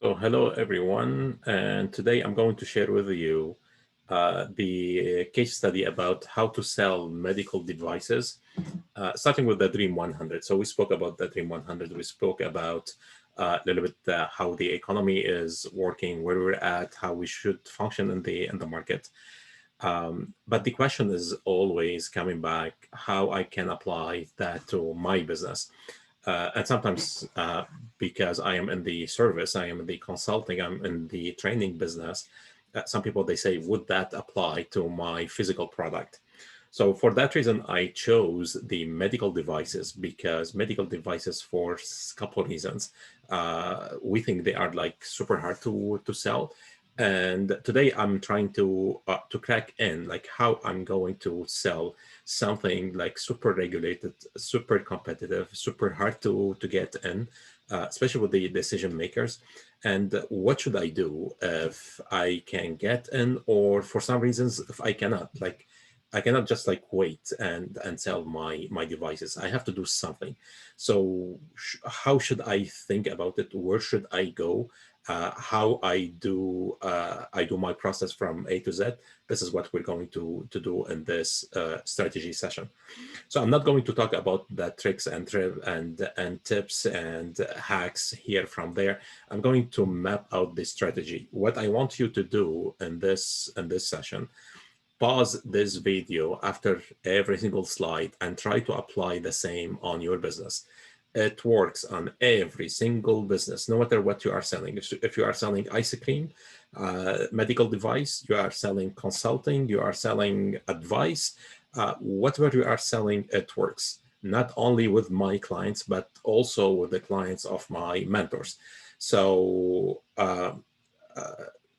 So hello everyone, and today I'm going to share with you the case study about how to sell medical devices, starting with the Dream 100. So we spoke about the Dream 100. We spoke about a little bit how the economy is working, where we're at, how we should function in the market. But the question is always coming back how I can apply that to my business. And sometimes because I am in the service, I am in the consulting, I'm in the training business, some people they say, would that apply to my physical product? So for that reason, I chose the medical devices because medical devices, for a couple of reasons, we think they are like super hard to sell. And today I'm trying to crack in like how I'm going to sell something like super regulated, super competitive, super hard to get in, especially with the decision makers. And what should I do if I can get in, or for some reasons if I cannot? Like I cannot just like wait and sell my devices. I have to do something. So how should I think about it? Where should I go? How I do my process from A to Z. This is what we're going to do in this strategy session. So I'm not going to talk about the tricks and tips and hacks here from there. I'm going to map out the strategy. What I want you to do in this session, pause this video after every single slide and try to apply the same on your business. It works on every single business, no matter what you are selling. If you are selling ice cream, medical device, you are selling consulting, you are selling advice, whatever you are selling, it works. Not only with my clients, but also with the clients of my mentors. So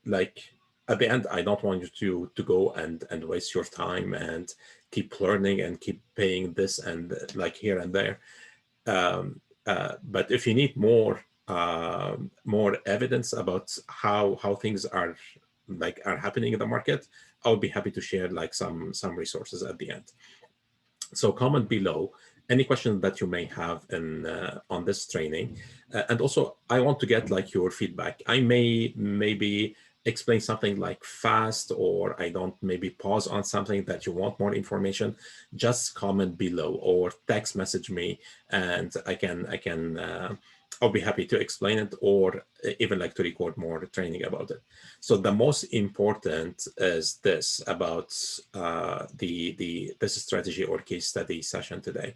like at the end, I don't want you to go and waste your time and keep learning and keep paying this and like here and there. But if you need more evidence about how things are happening in the market, I would be happy to share like some resources at the end. So comment below any questions that you may have in on this training, and also I want to get like your feedback. I may maybe explain something like fast, or I don't maybe pause on something that you want more information. Just comment below or text message me, and I'll be happy to explain it, or even like to record more training about it. So the most important is this about the this strategy or case study session today.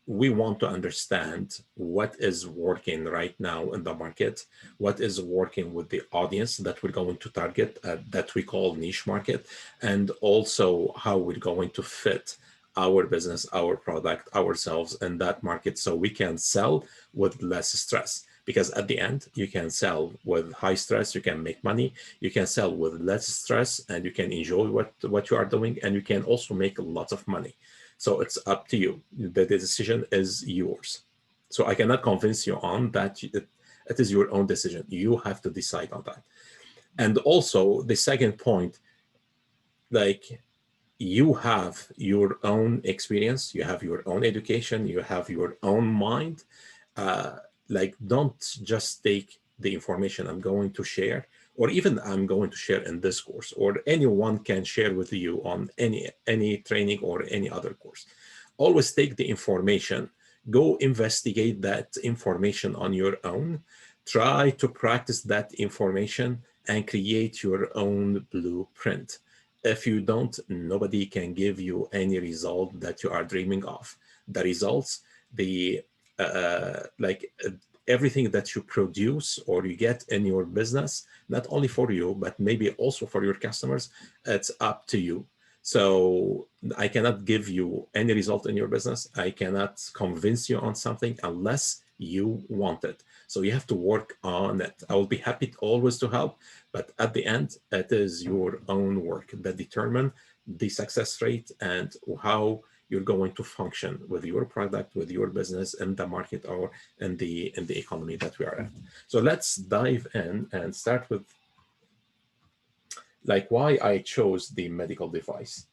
We want to understand what is working right now in the market, what is working with the audience that we're going to target, that we call niche market, and also how we're going to fit our business, our product, ourselves in that market so we can sell with less stress. Because at the end, you can sell with high stress, you can make money, you can sell with less stress, and you can enjoy what you are doing, and you can also make a lot of money. So it's up to you. The decision is yours. So I cannot convince you on that. It is your own decision. You have to decide on that. And also the second point, like you have your own experience, you have your own education, you have your own mind. Uh, like don't just take the information I'm going to share, or even I'm going to share in this course, or anyone can share with you on any training or any other course. Always take the information, go investigate that information on your own, try to practice that information and create your own blueprint. If you don't, nobody can give you any result that you are dreaming of. The results, the like everything that you produce or you get in your business, not only for you, but maybe also for your customers, it's up to you. So I cannot give you any result in your business. I cannot convince you on something unless you want it. So you have to work on it. I will be happy always to help, but at the end, it is your own work that determine the success rate and how you're going to function with your product, with your business in the market or in the economy that we are at. So let's dive in and start with like why I chose the medical device.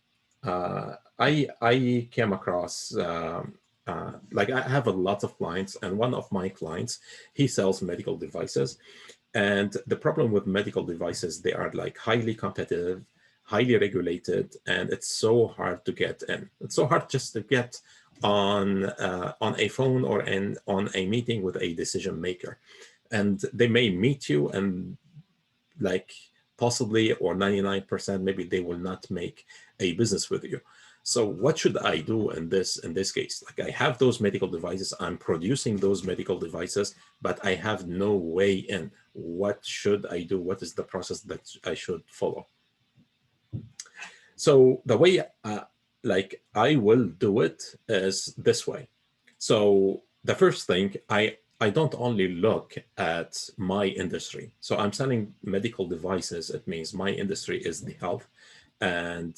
I came across like I have a lot of clients, and one of my clients, he sells medical devices, And the problem with medical devices, they are like highly competitive, highly regulated, and it's so hard to get in. It's so hard just to get on a phone or on a meeting with a decision maker. And they may meet you and like possibly or 99% maybe they will not make a business with you. So what should I do in this case? Like I have those medical devices, I'm producing those medical devices, but I have no way in. What should I do? What is the process that I should follow? So the way like I will do it is this way. So the first thing, I don't only look at my industry. So I'm selling medical devices. It means my industry is the health and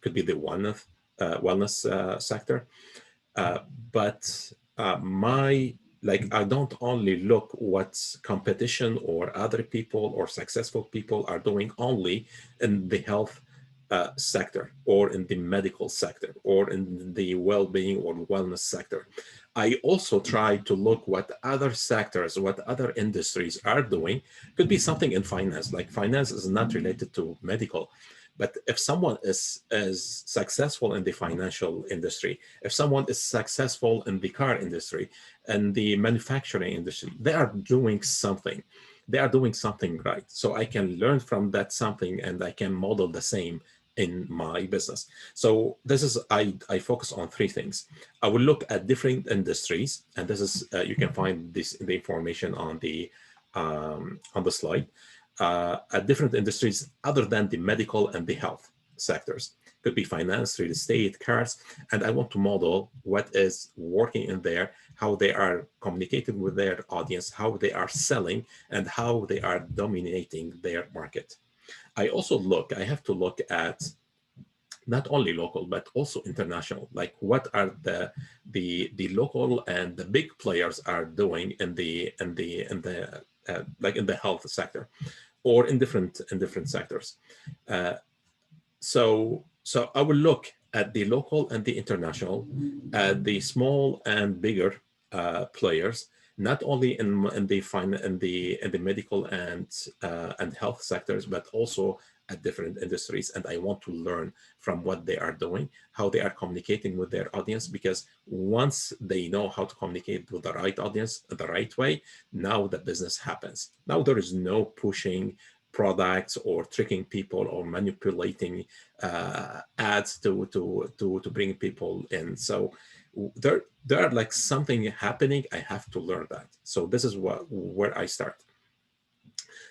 could be the wellness sector. Uh, but my like I don't only look what competition or other people or successful people are doing only in the health sector or in the medical sector or in the well-being or wellness sector. I also try to look what other sectors, what other industries are doing. Could be something in finance, like finance is not related to medical. But if someone is successful in the financial industry, if someone is successful in the car industry and the manufacturing industry, they are doing something. They are doing something right. So I can learn from that something and I can model the same in my business. So this is I focus on three things. I will look at different industries, and this is you can find the information on the slide. At different industries other than the medical and the health sectors. Could be finance, real estate, cars, and I want to model what is working in there, how they are communicating with their audience, how they are selling, and how they are dominating their market. I have to look at not only local but also international. Like what are the local and the big players are doing in the health sector or in different sectors. Uh, so I will look at the local and the international, at the small and bigger players, not only in the medical and health sectors, but also at different industries. And I want to learn from what they are doing, how they are communicating with their audience, because once they know how to communicate with the right audience the right way, now the business happens. Now there is no pushing products or tricking people or manipulating ads to bring people in. So there are like something happening. I have to learn that. So this is where I start.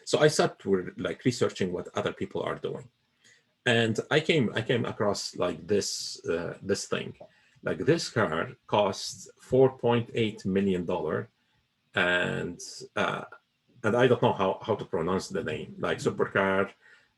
So I start with like researching what other people are doing, and I came across like this thing. Like this car costs $4.8 million, and uh, and I don't know how to pronounce the name, like supercar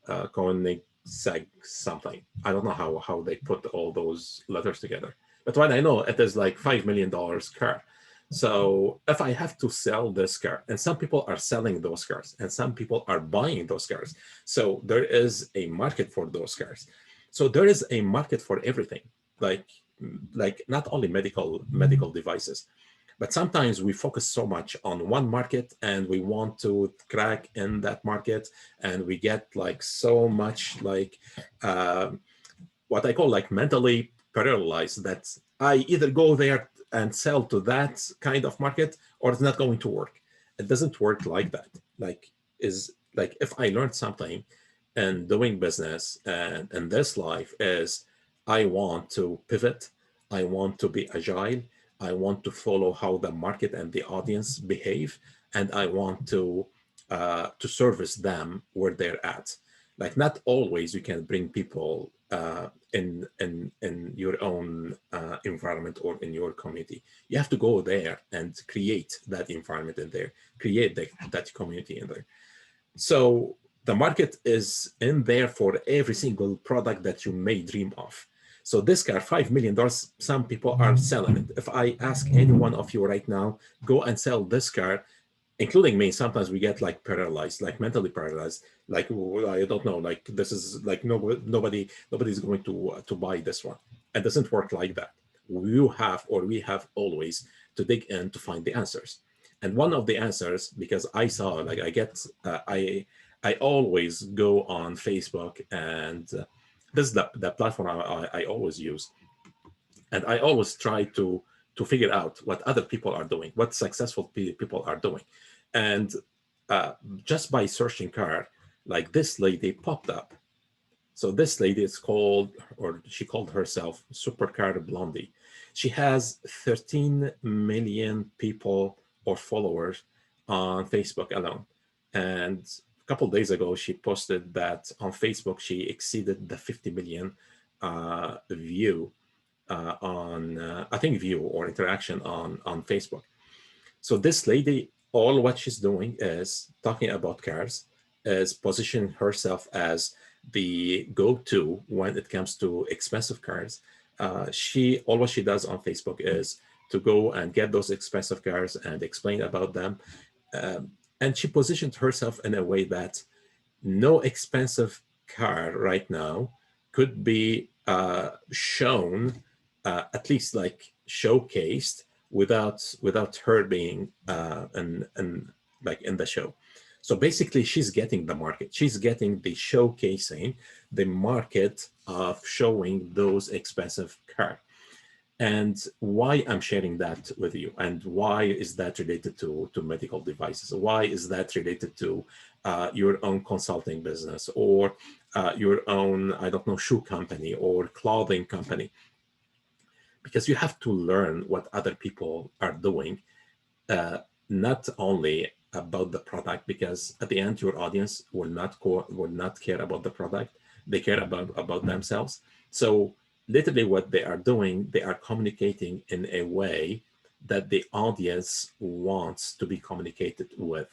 Koenigsegg something. I don't know how they put all those letters together. But what I know, it is like $5 million car. So if I have to sell this car, and some people are selling those cars, and some people are buying those cars, so there is a market for those cars. So there is a market for everything, like like not only medical devices, but sometimes we focus so much on one market and we want to crack in that market, and we get like so much like uh, what I call like mentally paralyzed, that I either go there and sell to that kind of market or it's not going to work. It doesn't work like that. Like is like if I learned something and doing business and in this life is I want to pivot, I want to be agile, I want to follow how the market and the audience behave, and I want to service them where they're at. Like not always you can bring people in your own environment or in your community. You have to go there and create that environment in there, create that community in there. So the market is in there for every single product that you may dream of. So this car, $5 million, some people are selling it. If I ask any one of you right now, go and sell this car, including me, sometimes we get like paralyzed, like mentally paralyzed. Like I don't know, like this is like nobody's going to buy this one. It doesn't work like that. We have always to dig in to find the answers. And one of the answers, because I saw, like, I always go on Facebook, and this is the platform I always use, and I always try to figure out what other people are doing, what successful people are doing, and uh, just by searching car, like this lady popped up. So this lady is called, or she called herself Supercar Blondie. She has 13 million people or followers on Facebook alone. And a couple of days ago, she posted that on Facebook, she exceeded the 50 million view on, I think, view or interaction on Facebook. So this lady, all what she's doing is talking about cars, is positioning herself as the go-to when it comes to expensive cars. She all what she does on Facebook is to go and get those expensive cars and explain about them. And she positioned herself in a way that no expensive car right now could be shown, at least like showcased, without her being and like in the show. So basically, she's getting the market. She's getting the showcasing, the market of showing those expensive cars. And why I'm sharing that with you, and why is that related to medical devices? Why is that related to your own consulting business, or your own, I don't know, shoe company or clothing company? Because you have to learn what other people are doing, uh, not only about the product, because at the end your audience will not care about the product. They care about themselves. So literally what they are doing, they are communicating in a way that the audience wants to be communicated with.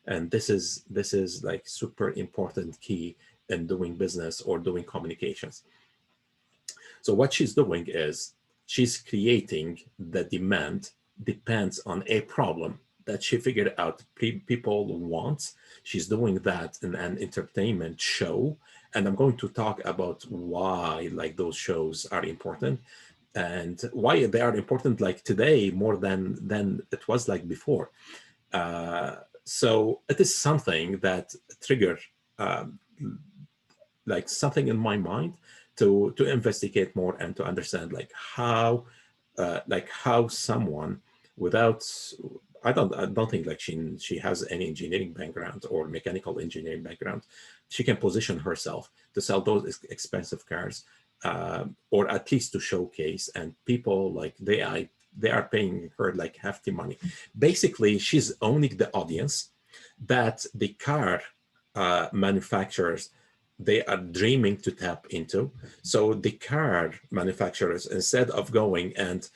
And this is like super important key in doing business or doing communications. So what she's doing is she's creating the demand depends on a problem that she figured out people want. She's doing that in an entertainment show. And I'm going to talk about why like those shows are important and why they are important like today more than it was like before. So it is something that triggered um, like something in my mind to investigate more and to understand like how someone without I don't think like she has any engineering background or mechanical engineering background, she can position herself to sell those expensive cars, or at least to showcase, and people like they are paying her like hefty money. Basically, she's owning the audience that the car manufacturers, they are dreaming to tap into. So the car manufacturers, instead of going and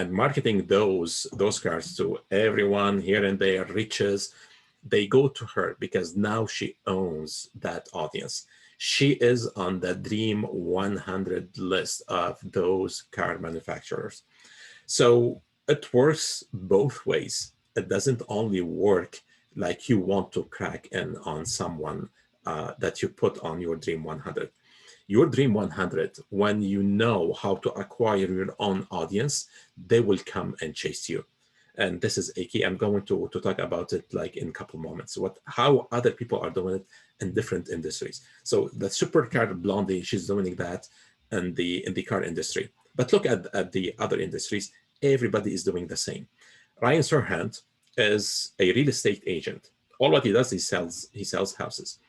marketing those cars to everyone here and there, riches, they go to her because now she owns that audience. She is on the Dream 100 list of those car manufacturers. So it works both ways. It doesn't only work like you want to crack in on someone that you put on your Dream 100. Your Dream 100, when you know how to acquire your own audience, they will come and chase you. And this is a key. I'm going to talk about it like in a couple moments, how other people are doing it in different industries. So the supercar blondie, she's doing that in the car industry. But look at the other industries, everybody is doing the same. Ryan Serhant is a real estate agent. All what he does, he sells houses.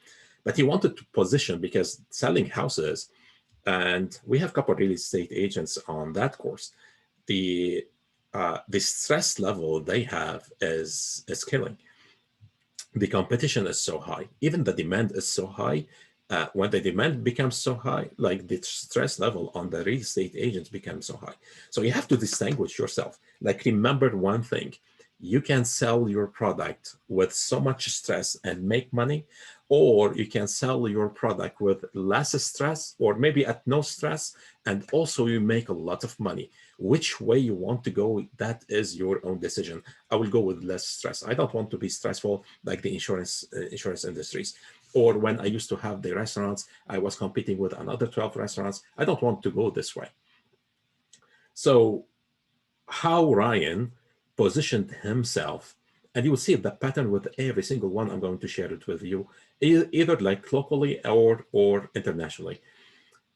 But he wanted to position, because selling houses, and we have a couple of real estate agents on that course, the stress level they have is killing. The competition is so high, even the demand is so high. When the demand becomes so high, like the stress level on the real estate agents becomes so high. So you have to distinguish yourself. Like, remember one thing: you can sell your product with so much stress and make money, or you can sell your product with less stress or maybe at no stress, and also you make a lot of money. Which way you want to go, that is your own decision. I will go with less stress. I don't want to be stressful like the insurance industries. Or when I used to have the restaurants, I was competing with another 12 restaurants. I don't want to go this way. So how Ryan positioned himself And you will see the pattern with every single one. I'm going to share it with you, either like locally or internationally.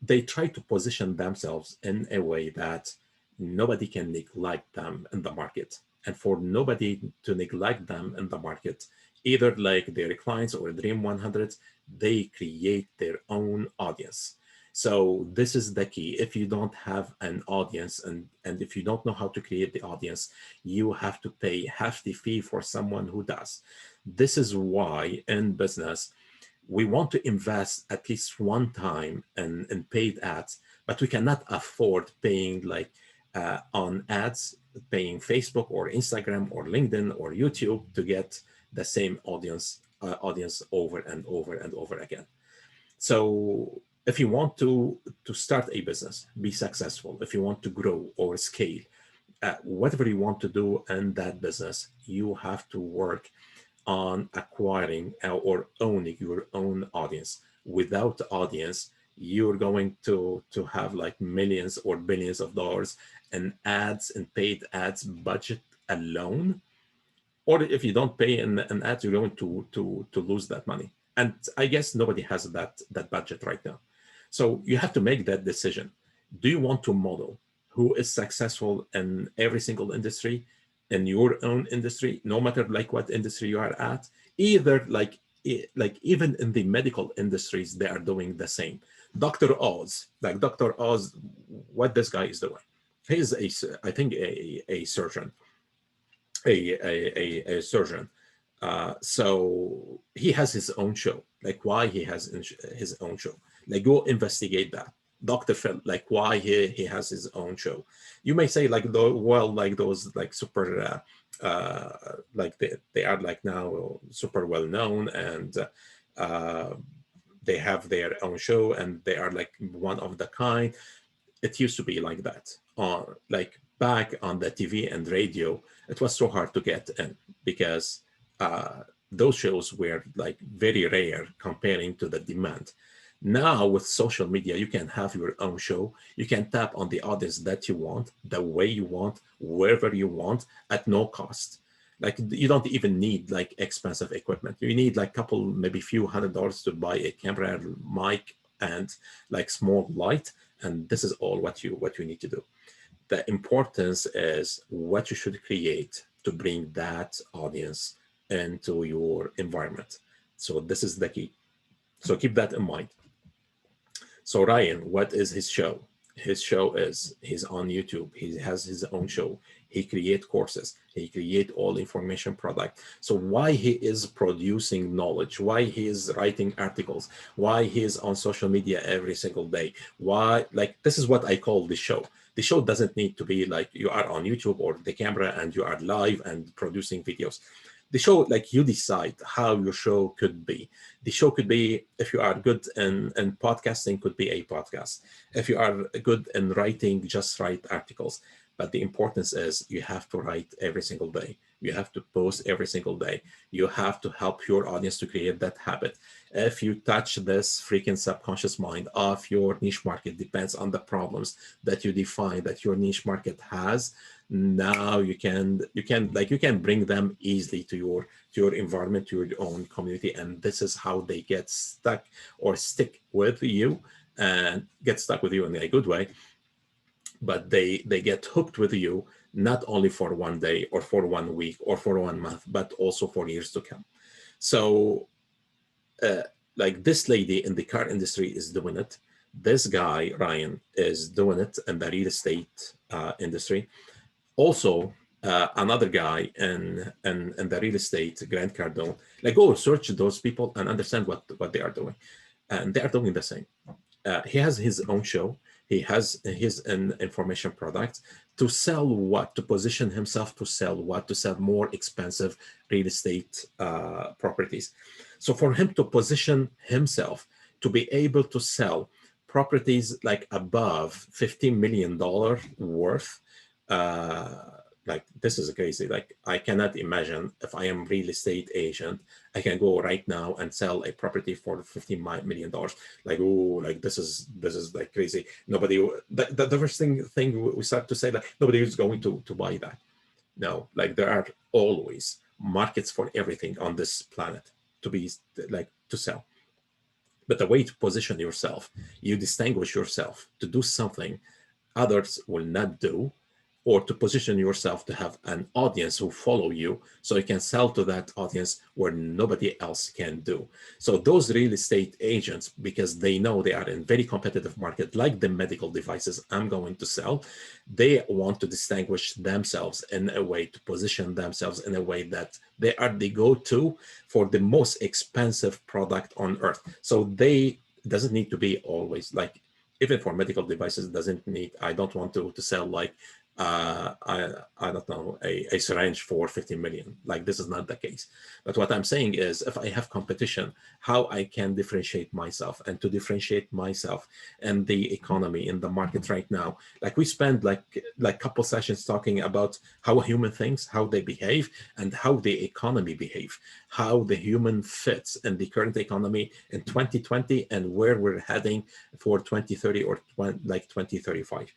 They try to position themselves in a way that nobody can neglect them in the market. And for nobody to neglect them in the market, either like their clients or Dream 100s, they create their own audience. So this is the key. If you don't have an audience, and if you don't know how to create the audience, you have to pay hefty fee for someone who does. This is why in business, we want to invest at least one time in paid ads, but we cannot afford paying like on ads, paying Facebook or Instagram or LinkedIn or YouTube to get the same audience over and over and over again. So if you want to start a business, be successful, if you want to grow or scale, whatever you want to do in that business, you have to work on acquiring or owning your own audience. Without audience, you're going to have like millions or billions of dollars in ads and paid ads budget alone. Or if you don't pay in ads, you're going to lose that money. And I guess nobody has that budget right now. So you have to make that decision. Do you want to model who is successful in every single industry, in your own industry, no matter like what industry you are at? Either like even in the medical industries, they are doing the same. Dr. Oz, like Dr. Oz, what this guy is doing. He's I think a surgeon, a surgeon. So he has his own show. Like why he has his own show? Like go investigate that. Dr. Phil, like why he has his own show. You may say like well, like those like super like they are like now super well known, and uh, they have their own show and they are like one of the kind. It used to be like that. Like back on the TV and radio, it was so hard to get in because those shows were like very rare comparing to the demand. Now with social media, you can have your own show. You can tap on the audience that you want, the way you want, wherever you want, at no cost. Like you don't even need like expensive equipment. You need like couple, maybe few $100 to buy a camera, mic, and like small light, and this is all what you need to do. The importance is what you should create to bring that audience into your environment. So this is the key. So keep that in mind. So Ryan, what is his show? His show is he's on YouTube. He has his own show. He create courses. He create all information product. So why he is producing knowledge? Why he is writing articles? Why he is on social media every single day? Why, like, this is what I call the show. The show doesn't need to be like you are on YouTube or the camera and you are live and producing videos. The show, like you decide how your show could be. The show could be, if you are good in podcasting, could be a podcast. If you are good in writing, just write articles. But the importance is you have to write every single day. You have to post every single day. You have to help your audience to create that habit. If you touch this freaking subconscious mind of your niche market, depends on the problems that you define that your niche market has. Now you can bring them easily to your environment, to your own community, and this is how they get stuck or stick with you, and get stuck with you in a good way. But they get hooked with you, not only for one day or for 1 week or for 1 month, but also for years to come. So uh, like this lady in the car industry is doing it. This guy Ryan is doing it in the real estate industry. Also, another guy in the real estate, Grant Cardone, like go search those people and understand what they are doing, and they are doing the same. He has his own show. He has his information product to sell what, to position himself to sell what, to sell more expensive real estate properties. So for him to position himself to be able to sell properties like above $15 million worth, like this is crazy. Like I cannot imagine if I am real estate agent, I can go right now and sell a property for $15 million. Like, oh, like this is like crazy. Nobody, the first thing we start to say that nobody is going to buy that. No, like there are always markets for everything on this planet to be like to sell. But the way to position yourself, you distinguish yourself to do something others will not do, or to position yourself to have an audience who follow you so you can sell to that audience where nobody else can do. So those real estate agents, because they know they are in very competitive market like the medical devices I'm going to sell, they want to distinguish themselves in a way, to position themselves in a way that they are the go-to for the most expensive product on earth. So they doesn't need to be always like, even for medical devices, doesn't need, I don't want to sell like I don't know, a syringe for 15 million. Like, this is not the case. But what I'm saying is, if I have competition, how I can differentiate myself, and to differentiate myself and the economy in the market right now. Like, we spend like couple sessions talking about how a human thinks, how they behave, and how the economy behave, how the human fits in the current economy in 2020 and where we're heading for 2030 or like 2035.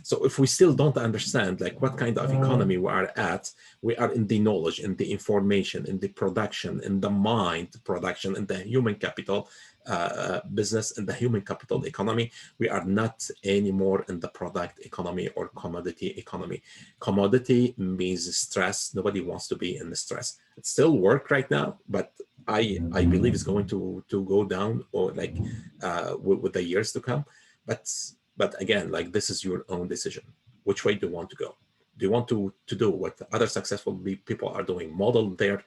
So if we still don't understand like what kind of economy we are at, we are in the knowledge, in the information, in the production, in the mind production, in the human capital business, in the human capital economy. We are not anymore in the product economy or commodity economy. Commodity means stress. Nobody wants to be in the stress. It still work right now, but I believe it's going to go down, or like with the years to come. But again, like, this is your own decision. Which way do you want to go? Do you want to do what other successful people are doing, model their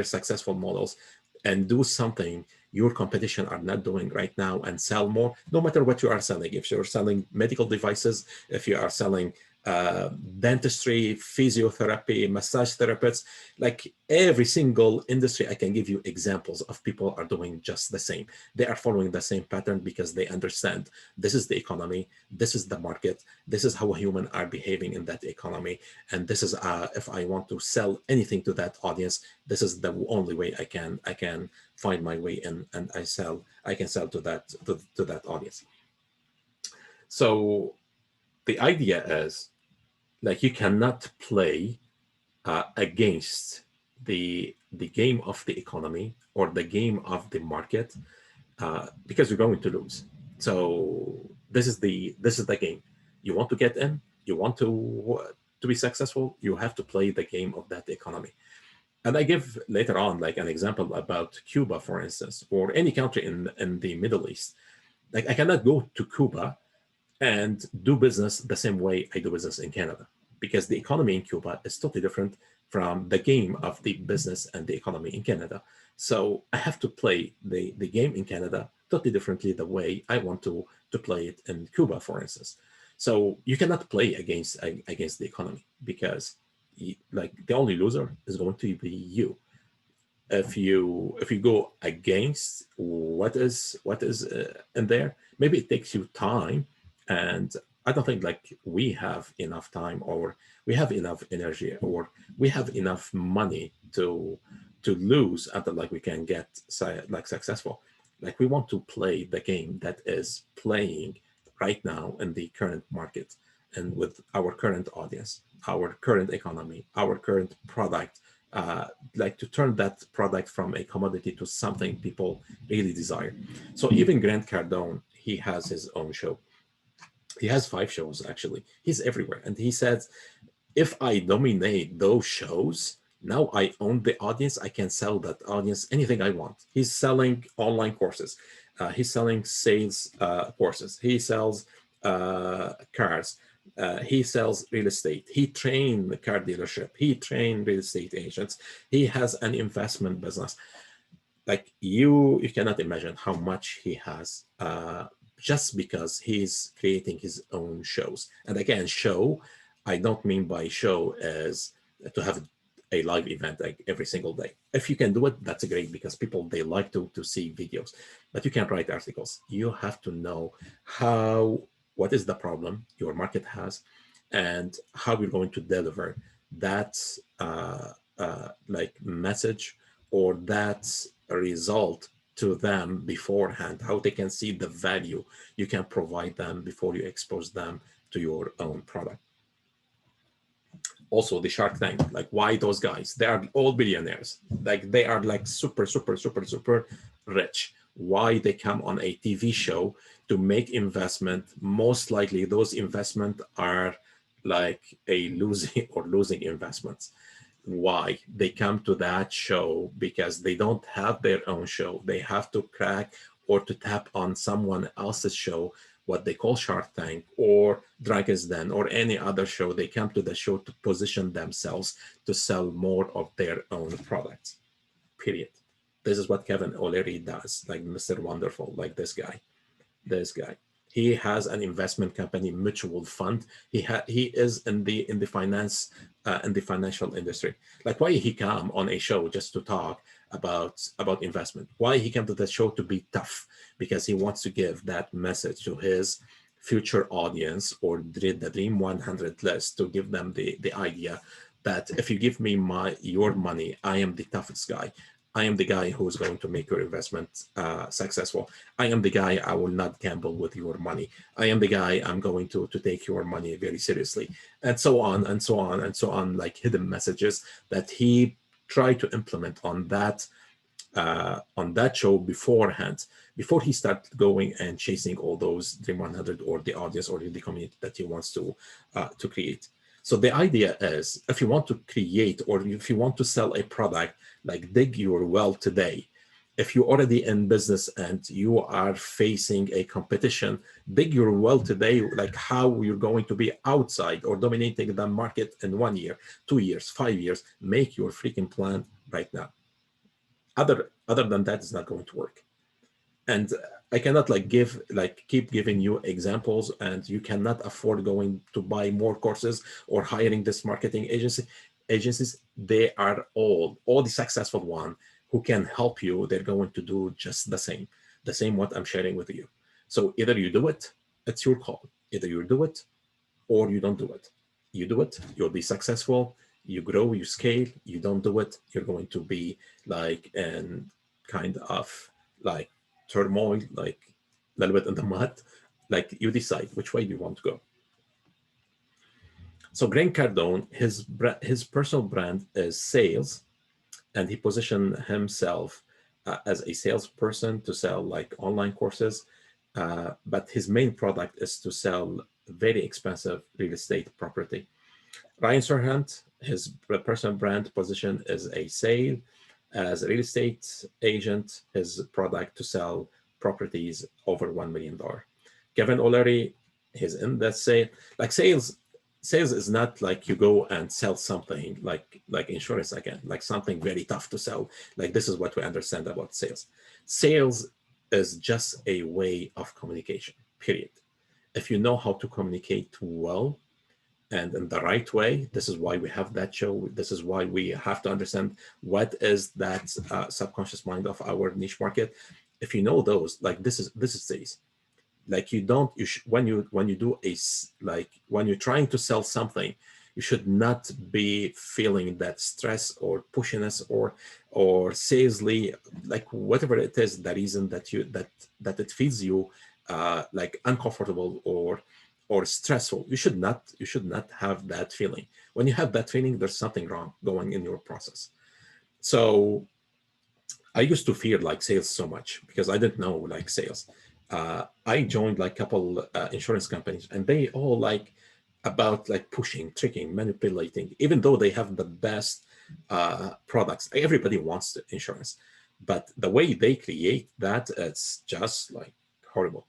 successful models, and do something your competition are not doing right now, and sell more, no matter what you are selling? If you're selling medical devices, if you are selling dentistry, physiotherapy, massage therapists, like every single industry, I can give you examples of people are doing just the same. They are following the same pattern because they understand this is the economy, this is the market, this is how humans are behaving in that economy, and this is if I want to sell anything to that audience, this is the only way I can find my way in, and I can sell to that audience. So the idea is, like, you cannot play against the game of the economy or the game of the market, because you're going to lose. So this is the game. You want to get in, you want to be successful, you have to play the game of that economy. And I give later on like an example about Cuba, for instance, or any country in the Middle East. Like, I cannot go to Cuba and do business the same way I do business in Canada, because the economy in Cuba is totally different from the game of the business and the economy in Canada. So I have to play the game in Canada totally differently the way I want to play it in Cuba, for instance. So you cannot play against the economy, because like, the only loser is going to be you. If you go against what is in there, maybe it takes you time, and I don't think like we have enough time, or we have enough energy, or we have enough money to lose until like we can get like successful. Like, we want to play the game that is playing right now in the current market, and with our current audience, our current economy, our current product, like, to turn that product from a commodity to something people really desire. So even Grant Cardone, he has his own show. He has 5 shows, actually. He's everywhere. And he says, if I dominate those shows, now I own the audience. I can sell that audience anything I want. He's selling online courses. He's selling sales courses. He sells cars. He sells real estate. He trained the car dealership. He trained real estate agents. He has an investment business. Like, you cannot imagine how much he has, just because he's creating his own shows. And again, show, I don't mean by show as to have a live event like every single day. If you can do it, that's great, because people, they like to see videos. But you can't write articles. You have to know what is the problem your market has, and how you're going to deliver that like message, or that result to them beforehand, how they can see the value you can provide them before you expose them to your own product. Also the Shark Tank, like why those guys? They are all billionaires. Like they are like super, super, super, super rich. Why they come on a TV show to make investment? Most likely those investment are like a losing or losing investments. Why they come to that show? Because they don't have their own show. They have to crack or to tap on someone else's show, what they call Shark Tank or Dragon's Den or any other show. They come to the show to position themselves to sell more of their own products. Period. This is what Kevin O'Leary does, like Mr. Wonderful, like this guy. He has an investment company, mutual fund. He is in the finance in the financial industry. Like why he come on a show just to talk about investment? Why he came to the show to be tough? Because he wants to give that message to his future audience or the Dream 100 list, to give them the idea that if you give me your money, I am the toughest guy. I am the guy who's going to make your investment successful. I am the guy, I will not gamble with your money. I am the guy, I'm going to take your money very seriously. And so on, and so on, and so on, like hidden messages that he tried to implement on that show beforehand, before he started going and chasing all those Dream 100 or the audience or the community that he wants to create. So the idea is, if you want to create or if you want to sell a product, like dig your well today. If you're already in business and you are facing a competition, dig your well today, like how you're going to be outside or dominating the market in 1 year, 2 years, 5 years. Make your freaking plan right now. Other than that, it's not going to work. And I cannot keep giving you examples, and you cannot afford going to buy more courses or hiring this marketing agencies. They are all the successful one who can help you. They're going to do just the same what I'm sharing with you. So either you do it, it's your call. Either you do it or you don't do it. You do it, you'll be successful. You grow, you scale. You don't do it, you're going to be like in kind of like turmoil, like a little bit in the mud. Like you decide which way you want to go. So Grant Cardone, his personal brand is sales, and he positioned himself as a salesperson to sell like online courses. But his main product is to sell very expensive real estate property. Ryan Serhant, his personal brand position is a sale as a real estate agent, his product to sell properties over $1 million. Kevin O'Leary, he's in that sale. Like sales is not like you go and sell something like insurance again, like something very tough to sell. Like this is what we understand about sales. Sales is just a way of communication, period. If you know how to communicate well and in the right way, this is why we have that show. This is why we have to understand what is that subconscious mind of our niche market. If you know those, like this is these. Like you don't when you do like when you're trying to sell something, you should not be feeling that stress or pushiness or salesly, like whatever it is, the reason that it feels you like uncomfortable or stressful. You should not have that feeling. When you have that feeling, there's something wrong going in your process. So I used to fear like sales so much because I didn't know like sales. I joined like a couple insurance companies, and they all like about like pushing, tricking, manipulating, even though they have the best products. Everybody wants the insurance, but the way they create that, it's just like horrible.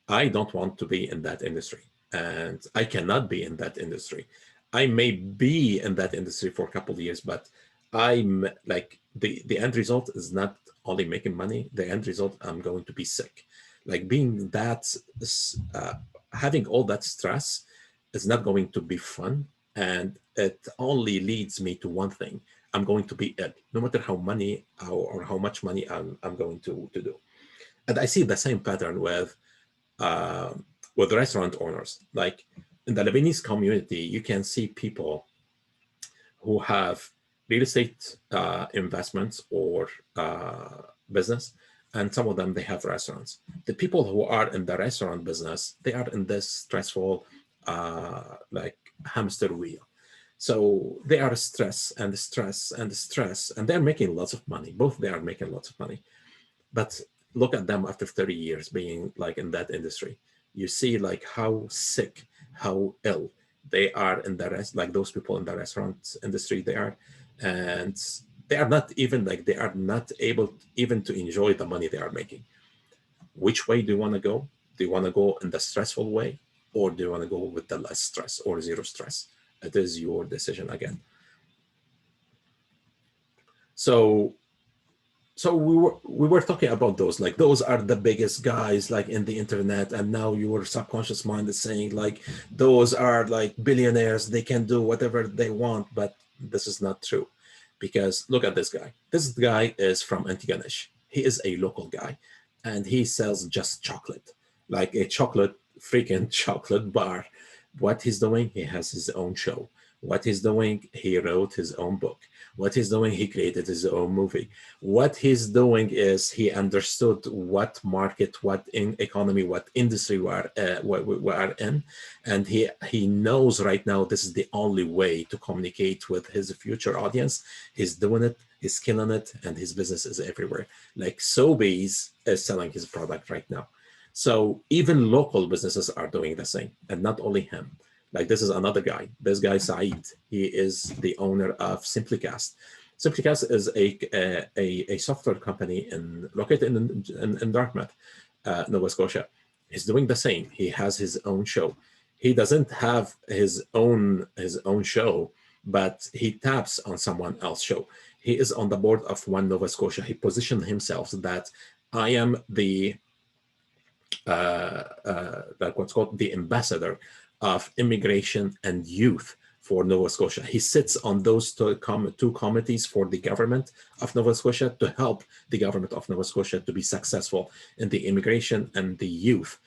I don't want to be in that industry, and I cannot be in that industry. I may be in that industry for a couple of years, but I'm like the end result is not only making money. The end result, I'm going to be sick. Like being that uh, having all that stress is not going to be fun, and it only leads me to one thing: I'm going to be ill, no matter or how much money I'm going to do. And I see the same pattern uh, with restaurant owners. Like in the Lebanese community, you can see people who have real estate investments or business, and some of them they have restaurants. The people who are in the restaurant business, they are in this stressful like hamster wheel. So they are stress and stress and stress, and they're making lots of money. Both they are making lots of money. But look at them after 30 years being like in that industry. You see like how sick, how ill they are in the rest, like those people in the restaurant industry they are. And they are not even like, they are not able even to enjoy the money they are making. Which way do you want to go? Do you want to go in the stressful way, or do you want to go with the less stress or zero stress? It is your decision again. So we were talking about those, like those are the biggest guys like in the internet, and now your subconscious mind is saying like those are like billionaires, they can do whatever they want. But this is not true, because look at this guy. This guy is from Antigonish. He is a local guy, and he sells just chocolate, like a chocolate freaking chocolate bar. What he's doing, he has his own show. What he's doing, he wrote his own book. What he's doing, he created his own movie. What he's doing is he understood what market, what in economy, what industry we are in, and he knows right now this is the only way to communicate with his future audience. He's doing it, he's killing it, and his business is everywhere. Like Sobeys is selling his product right now. So even local businesses are doing the same, and not only him. Like this is another guy. This guy Saeed. He is the owner of Simplicast. Simplicast is a software company located in Dartmouth, Nova Scotia. He's doing the same. He has his own show. He doesn't have his own show, but he taps on someone else's show. He is on the board of One Nova Scotia. He positioned himself that I am the like what's called the ambassador of immigration and youth for Nova Scotia. He sits on those two committees for the government of Nova Scotia to help the government of Nova Scotia to be successful in the immigration and the youth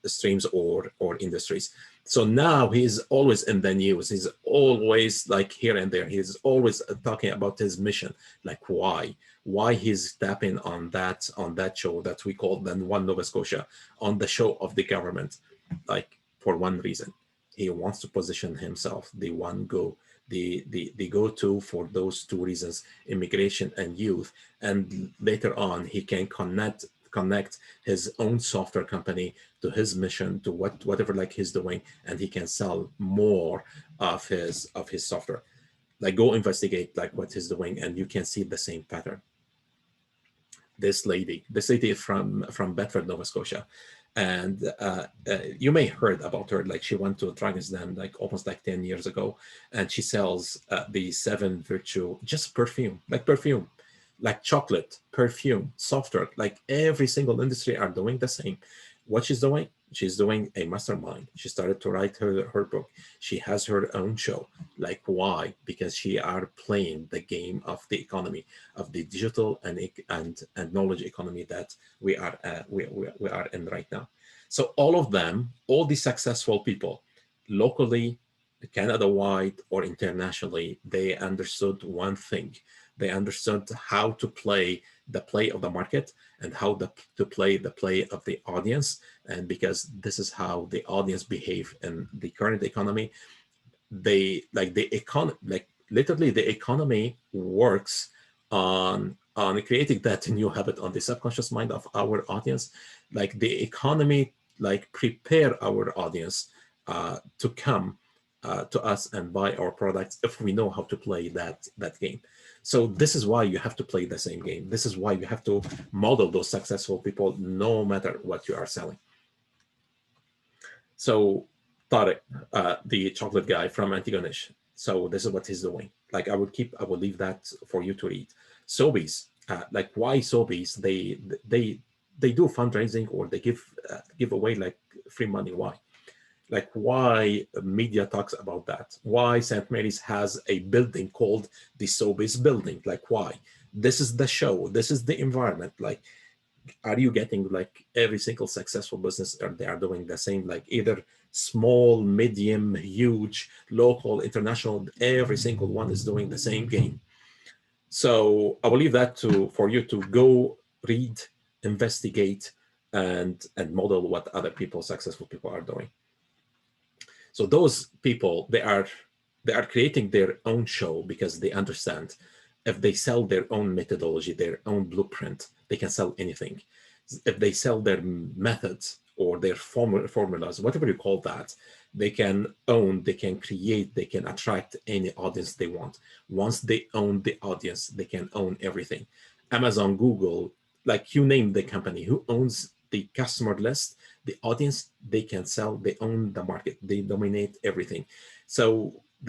streams or industries. So now he's always in the news. He's always like here and there. He's always talking about his mission, like why he's tapping on that show that we call then One Nova Scotia, on the show of the government, like for one reason. He wants to position himself the go-to for those two reasons, immigration and youth. And later on, he can connect his own software company to his mission, to whatever like he's doing, and he can sell more of his software. Like go investigate like what he's doing, and you can see the same pattern. This lady is from Bedford, Nova Scotia, and you may heard about her. Like she went to Dragon's Den like almost like 10 years ago, and she sells the 7 Virtue, just perfume, like chocolate, perfume, software. Like every single industry are doing the same. What she's doing a mastermind. She started to write her book. She has her own show. Like why? Because she are playing the game of the economy, of the digital and knowledge economy that we are in right now. So all of them, all the successful people, locally, Canada-wide or internationally, they understood one thing. They understood how to play the play of the market and how to play the play of the audience. And because this is how the audience behave in the current economy, they like the economy, like literally the economy works on creating that new habit on the subconscious mind of our audience. Like the economy like prepare our audience to come to us and buy our products if we know how to play that game. So this is why you have to play the same game. This is why you have to model those successful people no matter what you are selling. So Tariq, the chocolate guy from Antigonish. So this is what he's doing. Like I will leave that for you to read. Sobeys, like why Sobeys? They do fundraising or they give away like free money. Why? Like why media talks about that? Why St. Mary's has a building called the Sobeys building? Like why? This is the show. This is the environment. Like, are you getting like every single successful business they are doing the same? Like either small, medium, huge, local, international. Every single one is doing the same game. So I will leave that for you to go read, investigate, and model what other people, successful people, are doing. So those people, they are They are creating their own show because they understand if they sell their own methodology, their own blueprint, they can sell anything. If they sell their methods or their formulas, whatever you call that, they can own, they can create, they can attract any audience they want. Once they own the audience, they can own everything. Amazon, Google, like you name the company, who owns the customer list, the audience, they can sell, they own the market, they dominate everything. So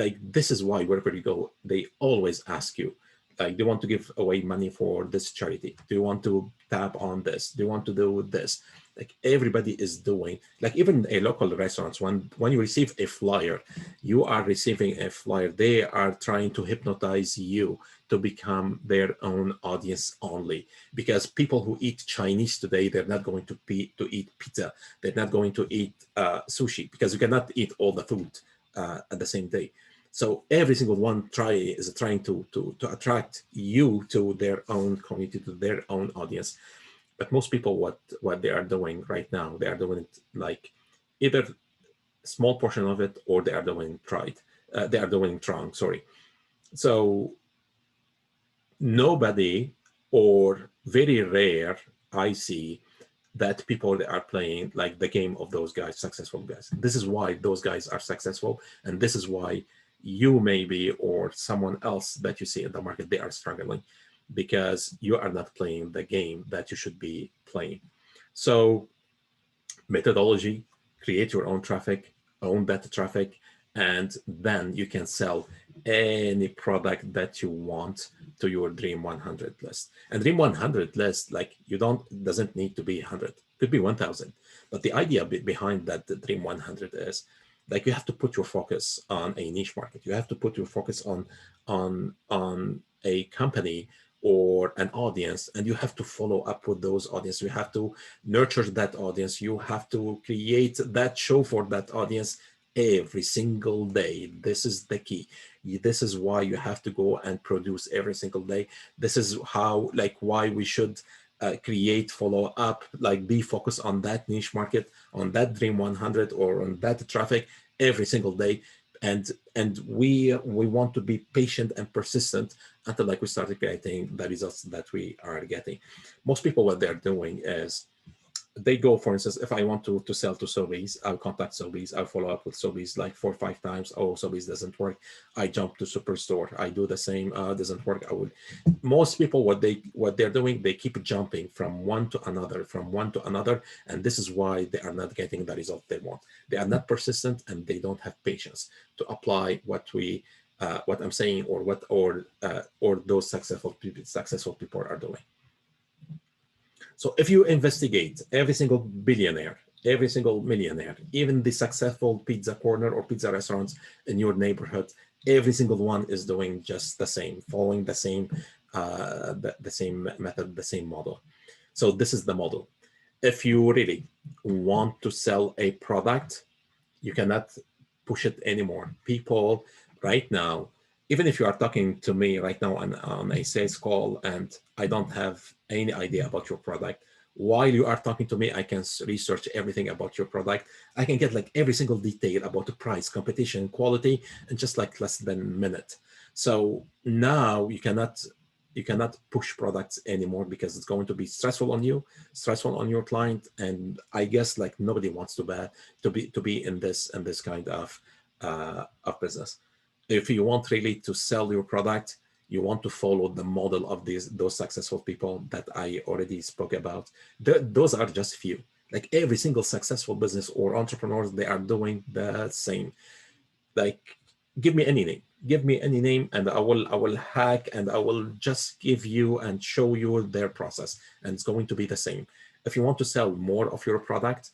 like this is why wherever you go, they always ask you, like, do you want to give away money for this charity? Do you want to tap on this? Do you want to do this? Like everybody is doing, like even a local restaurants, when you receive a flyer, you are receiving a flyer. They are trying to hypnotize you to become their own audience only. Because people who eat Chinese today, they're not going to eat pizza. They're not going to eat sushi, because you cannot eat all the food at the same day. So every single one is trying to attract you to their own community, to their own audience. But most people, what they are doing right now, they are doing it like either a small portion of it, or they are doing they are doing wrong. Sorry. So nobody, or very rare, I see that people are playing like the game of those guys, successful guys. This is why those guys are successful, and this is why you maybe, or someone else that you see in the market, they are struggling, because you are not playing the game that you should be playing. So methodology, create your own traffic, own that traffic, and then you can sell any product that you want to your Dream 100 list. And Dream 100 list, like doesn't need to be 100, could be 1,000. But the idea behind that, the Dream 100, is like you have to put your focus on a niche market. You have to put your focus on a company or an audience, and you have to follow up with those audience. You have to nurture that audience. You have to create that show for that audience every single day. This is the key. This is why you have to go and produce every single day. This is how, like, why we should create, follow up, like be focused on that niche market, on that Dream 100, or on that traffic every single day. And we want to be patient and persistent until like we started getting the results that we are getting. Most people, what they're doing is they go, for instance, if I want to sell to Sobeys, I'll contact Sobeys, I'll follow up with Sobeys like 4 or 5 times. Oh, Sobeys doesn't work. I jump to Superstore. I do the same. Doesn't work. Most people, what they're doing, they keep jumping from one to another, and this is why they are not getting the result they want. They are not persistent, and they don't have patience to apply what I'm saying, or those successful people are doing. So if you investigate every single billionaire, every single millionaire, even the successful pizza corner or pizza restaurants in your neighborhood, every single one is doing just the same, following the same method, the same model. So this is the model. If you really want to sell a product, you cannot push it anymore. People right now, even if you are talking to me right now on a sales call and I don't have any idea about your product, while you are talking to me, I can research everything about your product. I can get like every single detail about the price, competition, quality, and just like less than a minute. So now you cannot push products anymore, because it's going to be stressful on you, stressful on your client, and I guess like nobody wants to be in this kind of business. If you want really to sell your product, you want to follow the model of those successful people that I already spoke about. Those are just few. Like every single successful business or entrepreneurs, they are doing the same. Like, give me any name, and I will hack, and I will just give you and show you their process, and it's going to be the same. If you want to sell more of your product,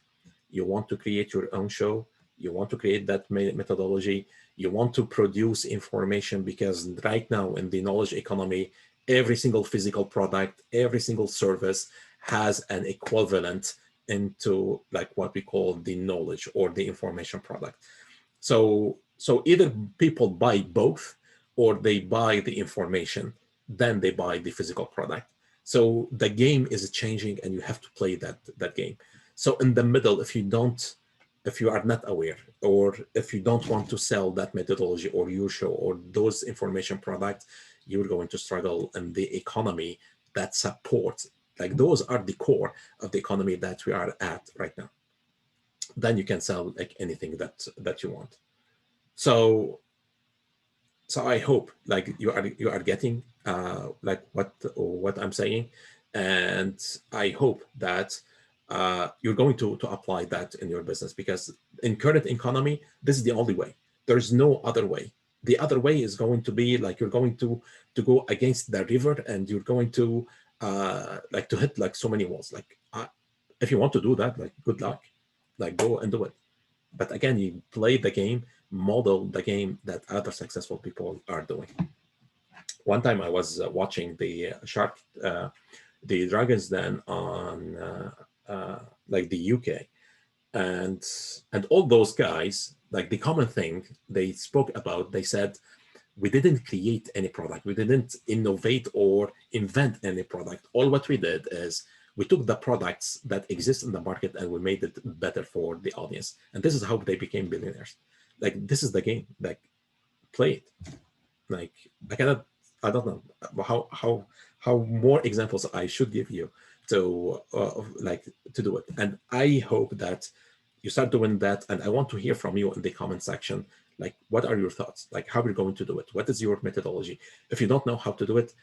you want to create your own show, you want to create that methodology, you want to produce information, because right now in the knowledge economy, every single physical product, every single service has an equivalent into like what we call the knowledge or the information product. So either people buy both, or they buy the information, then they buy the physical product. So the game is changing, and you have to play that game. So in the middle, if you don't if you are not aware, or if you don't want to sell that methodology or your show or those information products, you're going to struggle in the economy that supports, like those are the core of the economy that we are at right now. Then you can sell like anything that you want. So I hope like you are getting like what I'm saying, and I hope that you're going to apply that in your business, because in current economy, this is the only way. There is no other way. The other way is going to be like you're going to go against the river, and you're going to like to hit like so many walls. Like if you want to do that, like good luck, like go and do it. But again, you play the game, model the game that other successful people are doing. One time I was watching the Dragons Den on like the UK, and all those guys, like the common thing they spoke about, they said, we didn't create any product, we didn't innovate or invent any product. All what we did is we took the products that exist in the market and we made it better for the audience. And this is how they became billionaires. Like this is the game. Like play it. Like I don't know how more examples I should give you to like to do it. And I hope that you start doing that. And I want to hear from you in the comment section. Like, what are your thoughts? Like, how we're going to do it? What is your methodology? If you don't know how to do it,